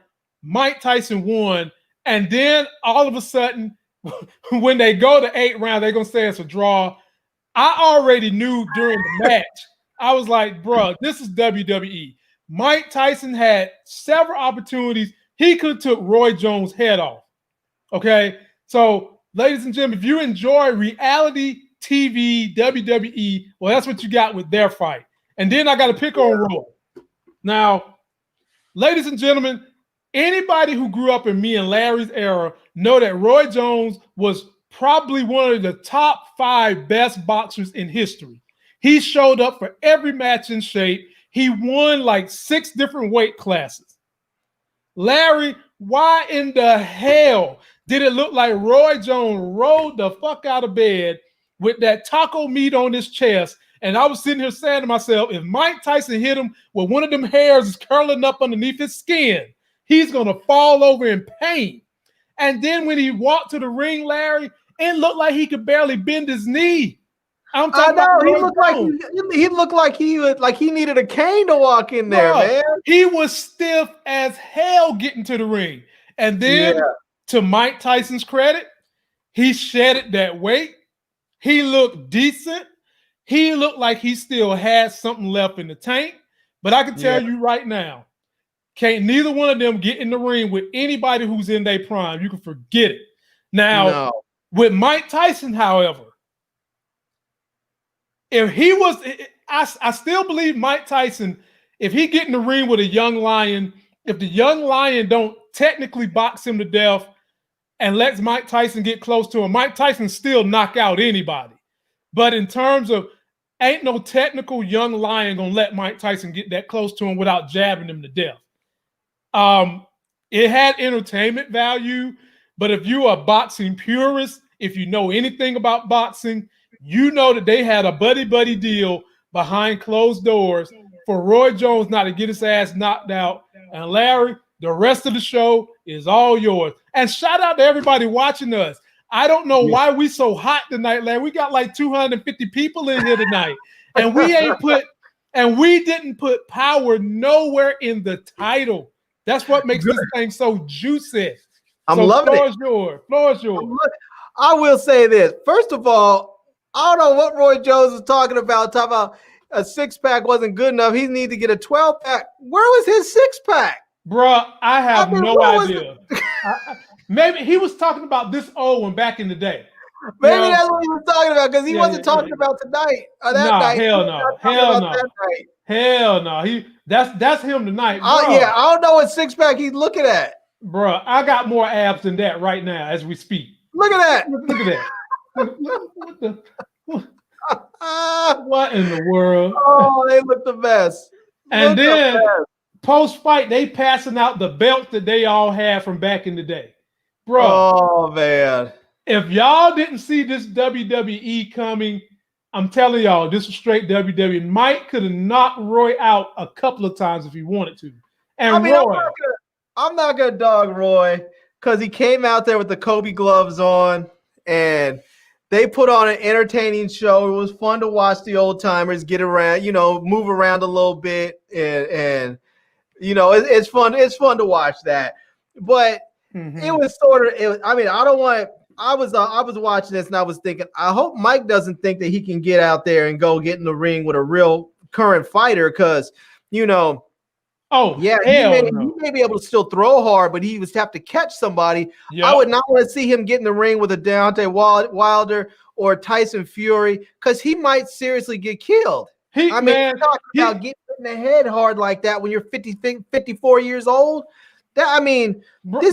Mike Tyson won, and then all of a sudden, when they go to 8 rounds, they're going to say it's a draw. I already knew during the match, I was like, bro, this is WWE. Mike Tyson had several opportunities. He could have took Roy Jones' head off. Okay? So, ladies and gentlemen, if you enjoy reality TV, WWE, well, that's what you got with their fight. And then I got to pick on Roy. Now, ladies and gentlemen, anybody who grew up in me and Larry's era know that Roy Jones was probably one of the top 5 best boxers in history. He showed up for every match in shape. He won like 6 different weight classes. Larry, why in the hell did it look like Roy Jones rolled the fuck out of bed with that taco meat on his chest? And I was sitting here saying to myself, if Mike Tyson hit him with one of them hairs is curling up underneath his skin, he's going to fall over in pain. And then when he walked to the ring, Larry, it looked like he could barely bend his knee. I'm talking about he looked like he needed a cane to walk in there, man. He was stiff as hell getting to the ring. And then, to Mike Tyson's credit, he shedded that weight. He looked decent. He looked like he still had something left in the tank. But I can tell you right now, can't neither one of them get in the ring with anybody who's in their prime. You can forget it. Now, with Mike Tyson, however, if he was, I still believe Mike Tyson, if he get in the ring with a young lion, if the young lion don't technically box him to death and lets Mike Tyson get close to him, Mike Tyson still knock out anybody. But in terms of, ain't no technical young lion gonna let Mike Tyson get that close to him without jabbing him to death. It had entertainment value, but if you're a boxing purist, if you know anything about boxing, you know that they had a buddy-buddy deal behind closed doors for Roy Jones not to get his ass knocked out. And Larry, the rest of the show is all yours. And shout out to everybody watching us. I don't know why we so hot tonight, Larry. We got like 250 people in here tonight. And we didn't put power nowhere in the title. That's what makes this thing so juicy. I'm loving it. Floor is yours. I will say this. First of all, I don't know what Roy Jones is talking about a 6-pack wasn't good enough. He needed to get a 12-pack. Where was his 6-pack? Bruh, I have no idea. Maybe he was talking about this old one back in the day. Maybe that's what he was talking about, because he wasn't talking about tonight or that night. Hell no. That's him tonight. Oh yeah, I don't know what 6-pack he's looking at. Bruh, I got more abs than that right now as we speak. Look at that. Look at that. What in the world? Oh, they look the best. And then post-fight, they passing out the belt that they all had from back in the day. Bro. Oh, man. If y'all didn't see this WWE coming, I'm telling y'all, this was straight WWE. Mike could have knocked Roy out a couple of times if he wanted to. And I'm not gonna dog Roy, because he came out there with the Kobe gloves on, and they put on an entertaining show. It was fun to watch the old timers get around, move around a little bit, and it's fun. It's fun to watch that. But it was I was watching this and I was thinking, I hope Mike doesn't think that he can get out there and go get in the ring with a real current fighter, because he may be able to still throw hard, but he would have to catch somebody. Yep. I would not want to see him get in the ring with a Deontay Wilder or Tyson Fury, because he might seriously get killed. Talking about getting in the head hard like that when you're 54 years old. This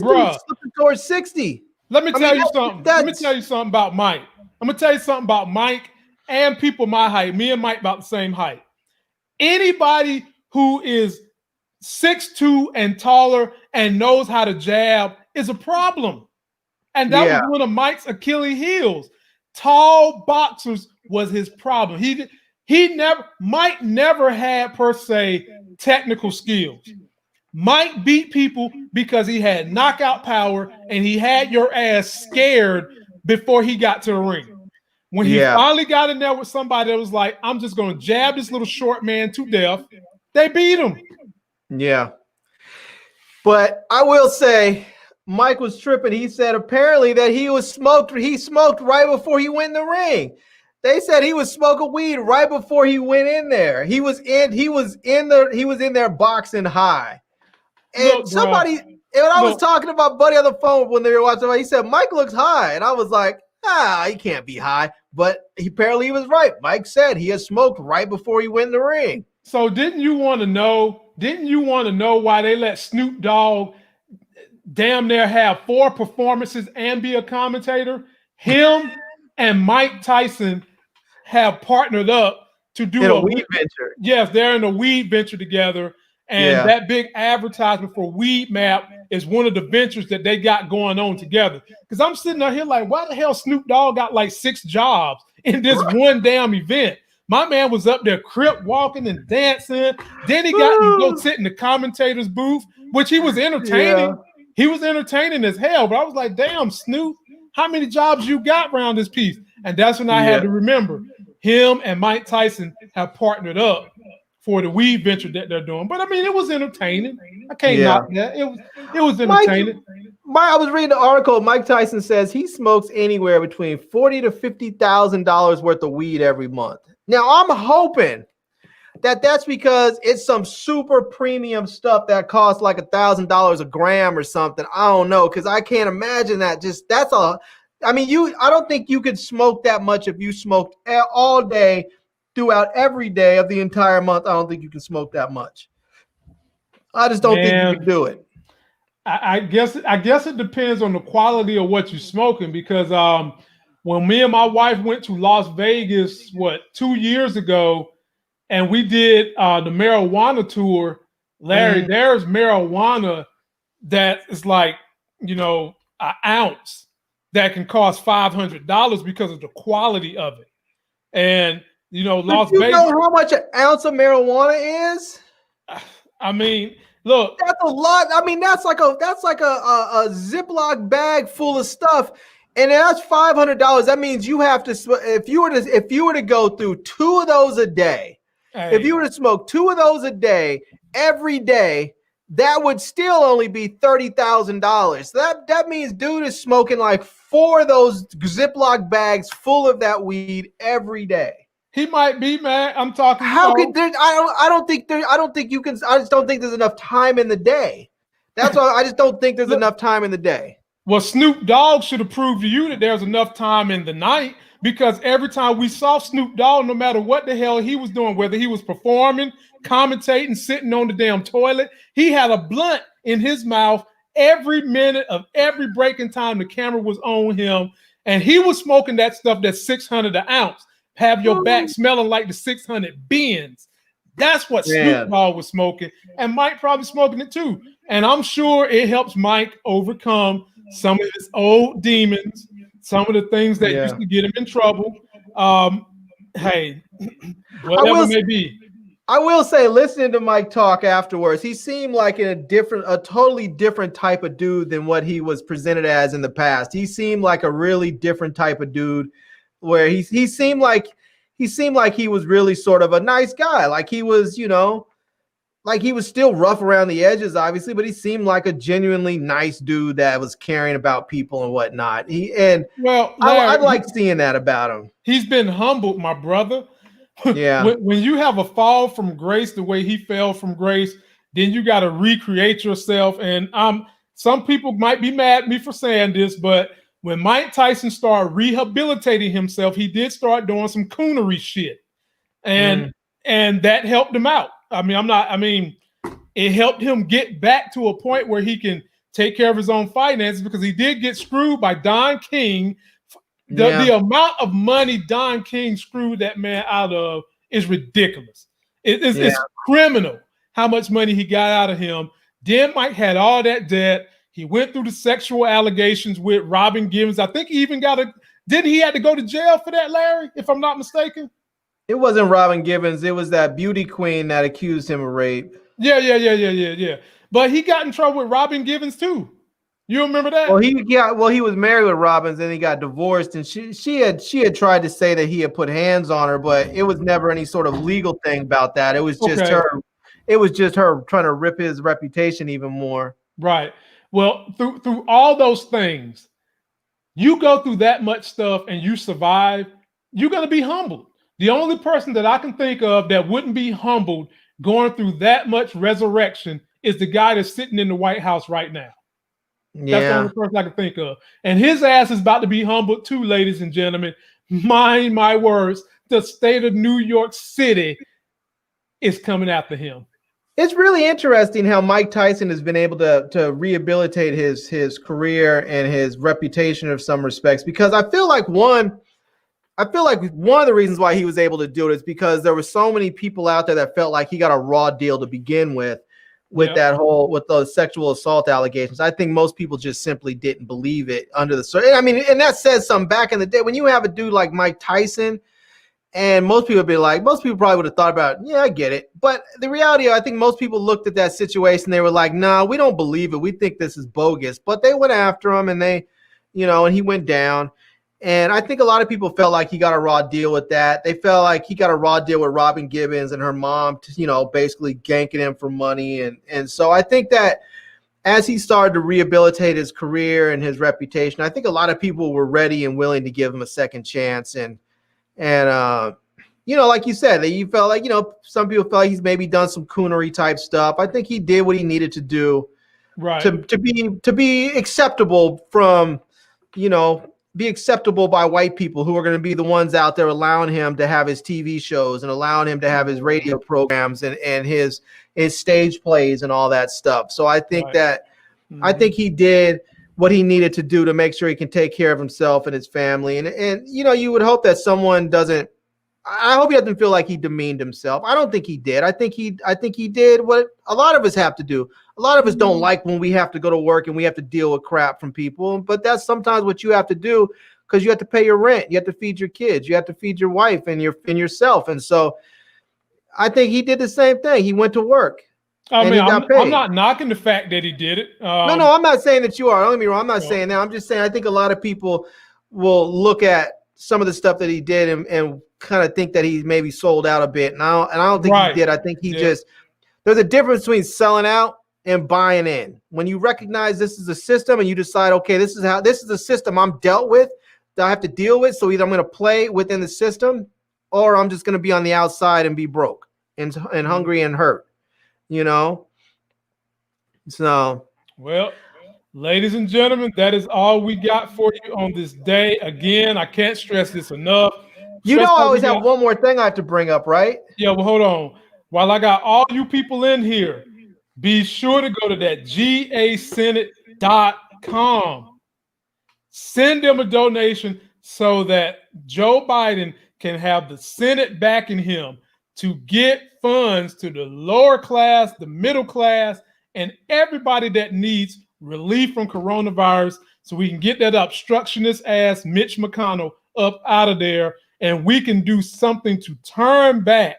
dude's slipping towards 60. Let me tell you something. Let me tell you something about Mike. I'm going to tell you something about Mike and people my height. Me and Mike about the same height. Anybody who is 6'2" and taller and knows how to jab is a problem. And that was one of Mike's Achilles heels. Tall boxers was his problem. Mike never had per se technical skills. Mike beat people because he had knockout power and he had your ass scared before he got to the ring. When he finally got in there with somebody that was like, I'm just going to jab this little short man to death, they beat him. Yeah. But I will say, Mike was tripping. He said apparently that he smoked right before he went in the ring. They said he was smoking weed right before he went in there. He was in there boxing high. And look, somebody, when I was talking to my buddy on the phone when they were watching, he said Mike looks high, and I was like, he can't be high. But apparently he was right. Mike said he had smoked right before he went in the ring. So didn't you want to know why they let Snoop Dogg damn near have 4 performances and be a commentator? Him and Mike Tyson have partnered up to do a weed venture. Yes, they're in a weed venture together. And that big advertisement for Weed Map is one of the ventures that they got going on together. Because I'm sitting out here like, why the hell Snoop Dogg got like 6 jobs in this one damn event? My man was up there crip walking and dancing. Then he got to go sit in the commentator's booth, which he was entertaining. Yeah. He was entertaining as hell. But I was like, damn, Snoop, how many jobs you got around this piece? And that's when I had to remember him and Mike Tyson have partnered up for the weed venture that they're doing. But I mean, it was entertaining. I can't knock that. It was entertaining. I was reading the article. Mike Tyson says he smokes anywhere between $40,000 to $50,000 worth of weed every month. Now, I'm hoping that that's because it's some super premium stuff that costs like $1,000 a gram or something. I don't know, because I can't imagine that. I don't think you could smoke that much if you smoked all day throughout every day of the entire month. I don't think you can smoke that much. I just don't think you can do it. I guess it depends on the quality of what you're smoking, because when me and my wife went to Las Vegas, 2 years ago, and we did the marijuana tour, Larry, there's marijuana that is like, an ounce that can cost $500 because of the quality of it. And Las Vegas. You know how much an ounce of marijuana is? I mean, look, that's a lot. I mean, that's like a Ziploc bag full of stuff, and that's $500. That means you have to, if you were to go through 2 of those a day, if you were to smoke 2 of those a day every day, that would still only be $30,000. So that means dude is smoking like 4 of those Ziploc bags full of that weed every day. He might be, man. I'm talking. How could there? I don't think you can. I just don't think there's enough time in the day. That's why I just don't think there's enough time in the day. Well, Snoop Dogg should have proved to you that there's enough time in the night, because every time we saw Snoop Dogg, no matter what the hell he was doing, whether he was performing, commentating, sitting on the damn toilet, he had a blunt in his mouth every minute of every breaking time the camera was on him, and he was smoking that stuff that's 600 an ounce. Have your back smelling like the 600 bins. That's what Snoop Dogg was smoking. And Mike probably smoking it too. And I'm sure it helps Mike overcome some of his old demons, some of the things that used to get him in trouble. Hey, whatever it may be. I will say, listening to Mike talk afterwards, he seemed like a totally different type of dude than what he was presented as in the past. He seemed like a really different type of dude, where he seemed like he was really sort of a nice guy. Like he was, like he was still rough around the edges, obviously, but he seemed like a genuinely nice dude that was caring about people and whatnot. Larry, I like seeing that about him. He's been humbled, my brother. Yeah. When you have a fall from grace the way he fell from grace, then you got to recreate yourself. And some people might be mad at me for saying this, but when Mike Tyson started rehabilitating himself, he did start doing some coonery shit, and that helped him out. It helped him get back to a point where he can take care of his own finances, because he did get screwed by Don King. The amount of money Don King screwed that man out of is ridiculous. It's criminal how much money he got out of him. Then Mike had all that debt. He went through the sexual allegations with Robin Givens. I think he even didn't he have to go to jail for that, Larry, if I'm not mistaken? It wasn't Robin Givens. It was that beauty queen that accused him of rape. Yeah. But he got in trouble with Robin Givens too. You remember that? Well, he was married with Robbins, and he got divorced, and she had tried to say that he had put hands on her, but it was never any sort of legal thing about that. It was just her. It was just her trying to rip his reputation even more. Right. Well, through all those things, you go through that much stuff and you survive, you're going to be humbled. The only person that I can think of that wouldn't be humbled going through that much resurrection is the guy that's sitting in the White House right now. That's the only person I can think of. And his ass is about to be humbled too, ladies and gentlemen. Mind my words, the state of New York City is coming after him. It's really interesting how Mike Tyson has been able to rehabilitate his career and his reputation in some respects, because I feel like one of the reasons why he was able to do it is because there were so many people out there that felt like he got a raw deal to begin with with those sexual assault allegations. I think most people just simply didn't believe it under the surface. I mean, and that says something. Back in the day when you have a dude like Mike Tyson, and most people probably would have thought about, yeah, I get it. But the reality, I think most people looked at that situation. They were like, nah, we don't believe it. We think this is bogus. But they went after him, and and he went down. And I think a lot of people felt like he got a raw deal with that. They felt like he got a raw deal with Robin Givens and her mom, basically ganking him for money. And so I think that as he started to rehabilitate his career and his reputation, I think a lot of people were ready and willing to give him a second chance. And like you said, that you felt like, some people felt like he's maybe done some coonery type stuff. I think he did what he needed to do, right, to be acceptable from, be acceptable by white people who are going to be the ones out there allowing him to have his TV shows and allowing him to have his radio programs and his stage plays and all that stuff. So I think I think he did what he needed to do to make sure he can take care of himself and his family. And you would hope that someone doesn't. I hope he doesn't feel like he demeaned himself. I don't think he did. I think he did what a lot of us have to do. A lot of us don't like when we have to go to work and we have to deal with crap from people, but that's sometimes what you have to do because you have to pay your rent, you have to feed your kids, you have to feed your wife and yourself. And so I think he did the same thing. He went to work. I'm not knocking the fact that he did it. No, I'm not saying that you are. Don't get me wrong. I'm not saying that. I'm just saying I think a lot of people will look at some of the stuff that he did and kind of think that he maybe sold out a bit. And I don't think he did. I think he there's a difference between selling out and buying in. When you recognize this is a system and you decide, okay, this is the system I'm dealt with, that I have to deal with. So either I'm going to play within the system or I'm just going to be on the outside and be broke and hungry and hurt, So, well, ladies and gentlemen, that is all we got for you on this day. Again, I can't stress this enough. I always have one more thing I have to bring up, right? Yeah, well, hold on. While I got all you people in here, be sure to go to that gasenate.com. Send them a donation so that Joe Biden can have the Senate backing him to get funds to the lower class, the middle class, and everybody that needs relief from coronavirus so we can get that obstructionist ass Mitch McConnell up out of there and we can do something to turn back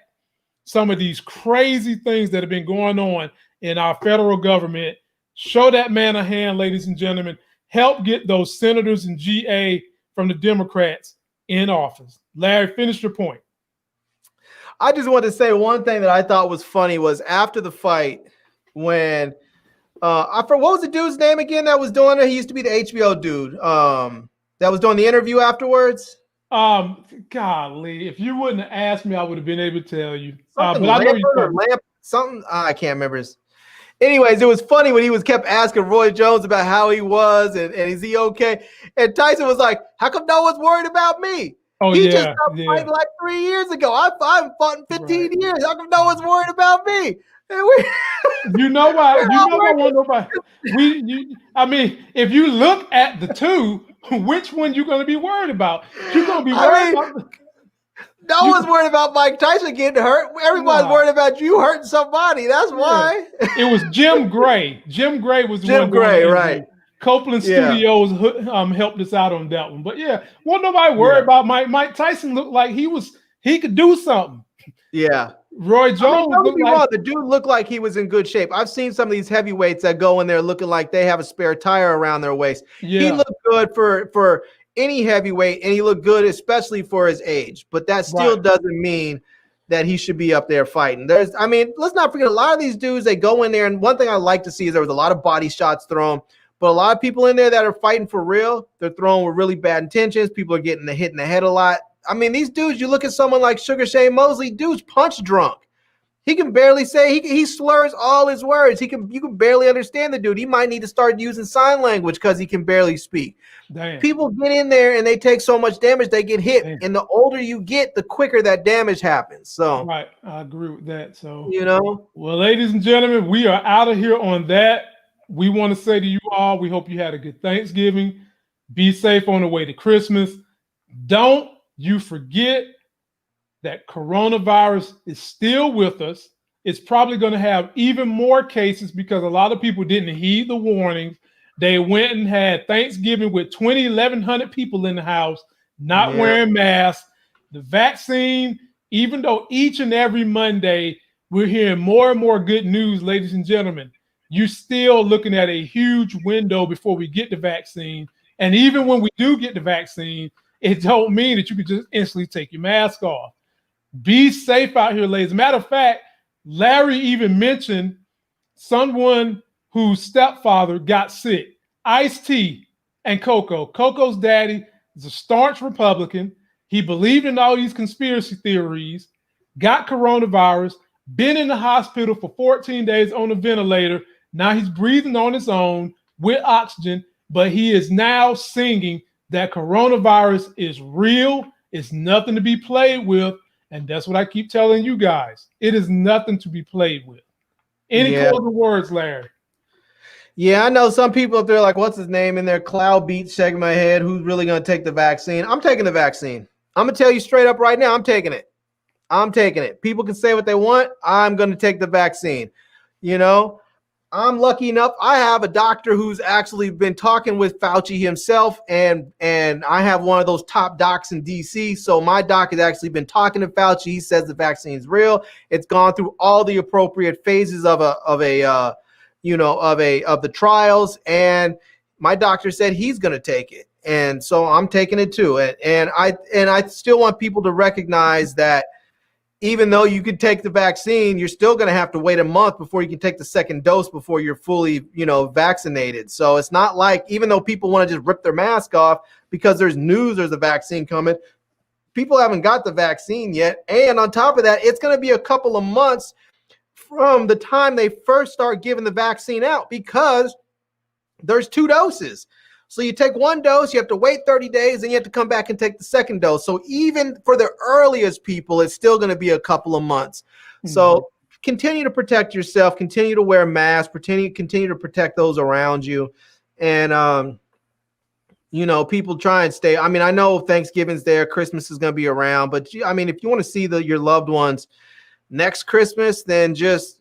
some of these crazy things that have been going on in our federal government. Show that man a hand, ladies and gentlemen. Help get those senators and GA from the Democrats in office. Larry, finish your point. I just want to say one thing that I thought was funny was after the fight when what was the dude's name again that was doing it? He used to be the HBO dude that was doing the interview afterwards. Golly, if you wouldn't have asked me, I would have been able to tell you. But I know I can't remember his. Anyways, it was funny when he kept asking Roy Jones about how he was and is he okay? And Tyson was like, "How come no one's worried about me?" He just stopped fighting like 3 years ago. I've fought in 15 years. How come no one's worried about me? You know why? If you look at the two, which one you're going to be worried about? You're going to be worried about. No one's worried about Mike Tyson getting hurt. Everybody's worried about you hurting somebody. That's why. It was Jim Gray. Jim Gray was the one Gray, right? Copeland Studios helped us out on that one. But yeah, wasn't nobody worried about Mike. Mike Tyson looked like he could do something. Yeah. Roy Jones. Don't be wrong. The dude looked like he was in good shape. I've seen some of these heavyweights that go in there looking like they have a spare tire around their waist. Yeah. He looked good for any heavyweight, and he looked good, especially for his age. But that still doesn't mean that he should be up there fighting. Let's not forget, a lot of these dudes, they go in there, and one thing I like to see is there was a lot of body shots thrown, but a lot of people in there that are fighting for real, they're throwing with really bad intentions. People are getting hit in the head a lot. I mean, these dudes, you look at someone like Sugar Shane Mosley, dude's punch drunk. He can barely say, he slurs all his words. You can barely understand the dude. He might need to start using sign language because he can barely speak. Damn. People get in there and they take so much damage, they get hit. Damn. And the older you get, the quicker that damage happens. So right, I agree with that. So well, ladies and gentlemen, we are out of here on that. We want to say to you all, we hope you had a good Thanksgiving. Be safe on the way to Christmas. Don't you forget that coronavirus is still with us. It's probably going to have even more cases because a lot of people didn't heed the warnings. They went and had Thanksgiving with 1,100 people in the house, not wearing masks. The vaccine, even though each and every Monday we're hearing more and more good news, ladies and gentlemen, you're still looking at a huge window before we get the vaccine. And even when we do get the vaccine, it don't mean that you can just instantly take your mask off. Be safe out here, ladies. Matter of fact, Larry even mentioned someone whose stepfather got sick. Ice-T and Coco. Coco's daddy is a staunch Republican. He believed in all these conspiracy theories, got coronavirus, been in the hospital for 14 days on a ventilator. Now he's breathing on his own with oxygen, but he is now singing that coronavirus is real. It's nothing to be played with. And that's what I keep telling you guys. It is nothing to be played with. Any closing words, Larry? Yeah, I know some people up there like, what's his name in there? Cloud Beat shaking my head. Who's really going to take the vaccine? I'm taking the vaccine. I'm going to tell you straight up right now, I'm taking it. I'm taking it. People can say what they want. I'm going to take the vaccine. I'm lucky enough. I have a doctor who's actually been talking with Fauci himself, and I have one of those top docs in DC. So my doc has actually been talking to Fauci. He says the vaccine is real. It's gone through all the appropriate phases of the trials, and my doctor said he's going to take it, and so I'm taking it too. And I still want people to recognize that. Even though you could take the vaccine, you're still going to have to wait a month before you can take the second dose before you're fully, vaccinated. So it's not like, even though people want to just rip their mask off because there's a vaccine coming, people haven't got the vaccine yet. And on top of that, it's going to be a couple of months from the time they first start giving the vaccine out because there's 2 doses. So you take 1 dose, you have to wait 30 days, and you have to come back and take the second dose. So even for the earliest people, it's still going to be a couple of months. Mm-hmm. So continue to protect yourself, continue to wear masks, continue to protect those around you. And, people try and stay. I mean, I know Thanksgiving's there, Christmas is going to be around, but if you want to see your loved ones next Christmas, then just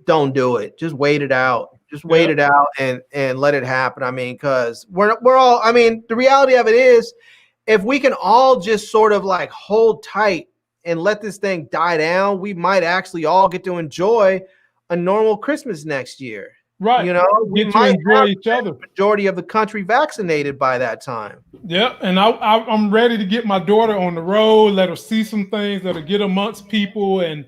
don't do it. Just wait it out. Just wait it out and let it happen. Because we're all, the reality of it is, if we can all just sort of like hold tight and let this thing die down, we might actually all get to enjoy a normal Christmas next year. Right. We might enjoy each other. Majority of the country vaccinated by that time. Yeah. And I'm ready to get my daughter on the road, let her see some things that'll get amongst people and,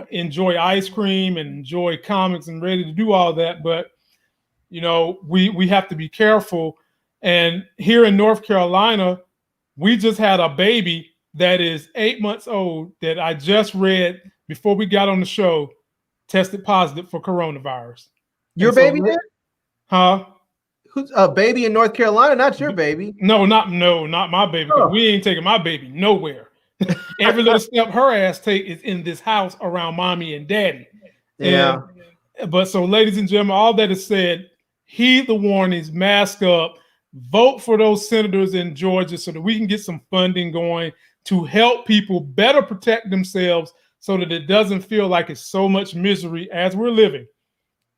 enjoy ice cream and enjoy comics and ready to do all that. But, we have to be careful. And here in North Carolina, we just had a baby that is 8 months old that I just read before we got on the show, tested positive for coronavirus. Your baby did? Huh? Who's a baby in North Carolina? Not your baby. No, not my baby. Oh. We ain't taking my baby nowhere. Every little step her ass take is in this house around mommy and daddy. Yeah. But so, ladies and gentlemen, all that is said, heed the warnings, mask up, vote for those senators in Georgia so that we can get some funding going to help people better protect themselves so that it doesn't feel like it's so much misery as we're living.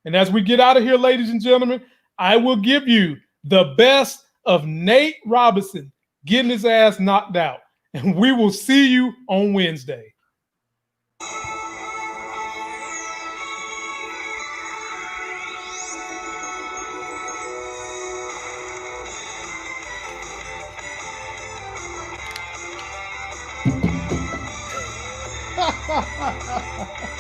And as we get out of here, ladies and gentlemen, I will give you the best of Nate Robinson getting his ass knocked out. And we will see you on Wednesday. Ha ha ha.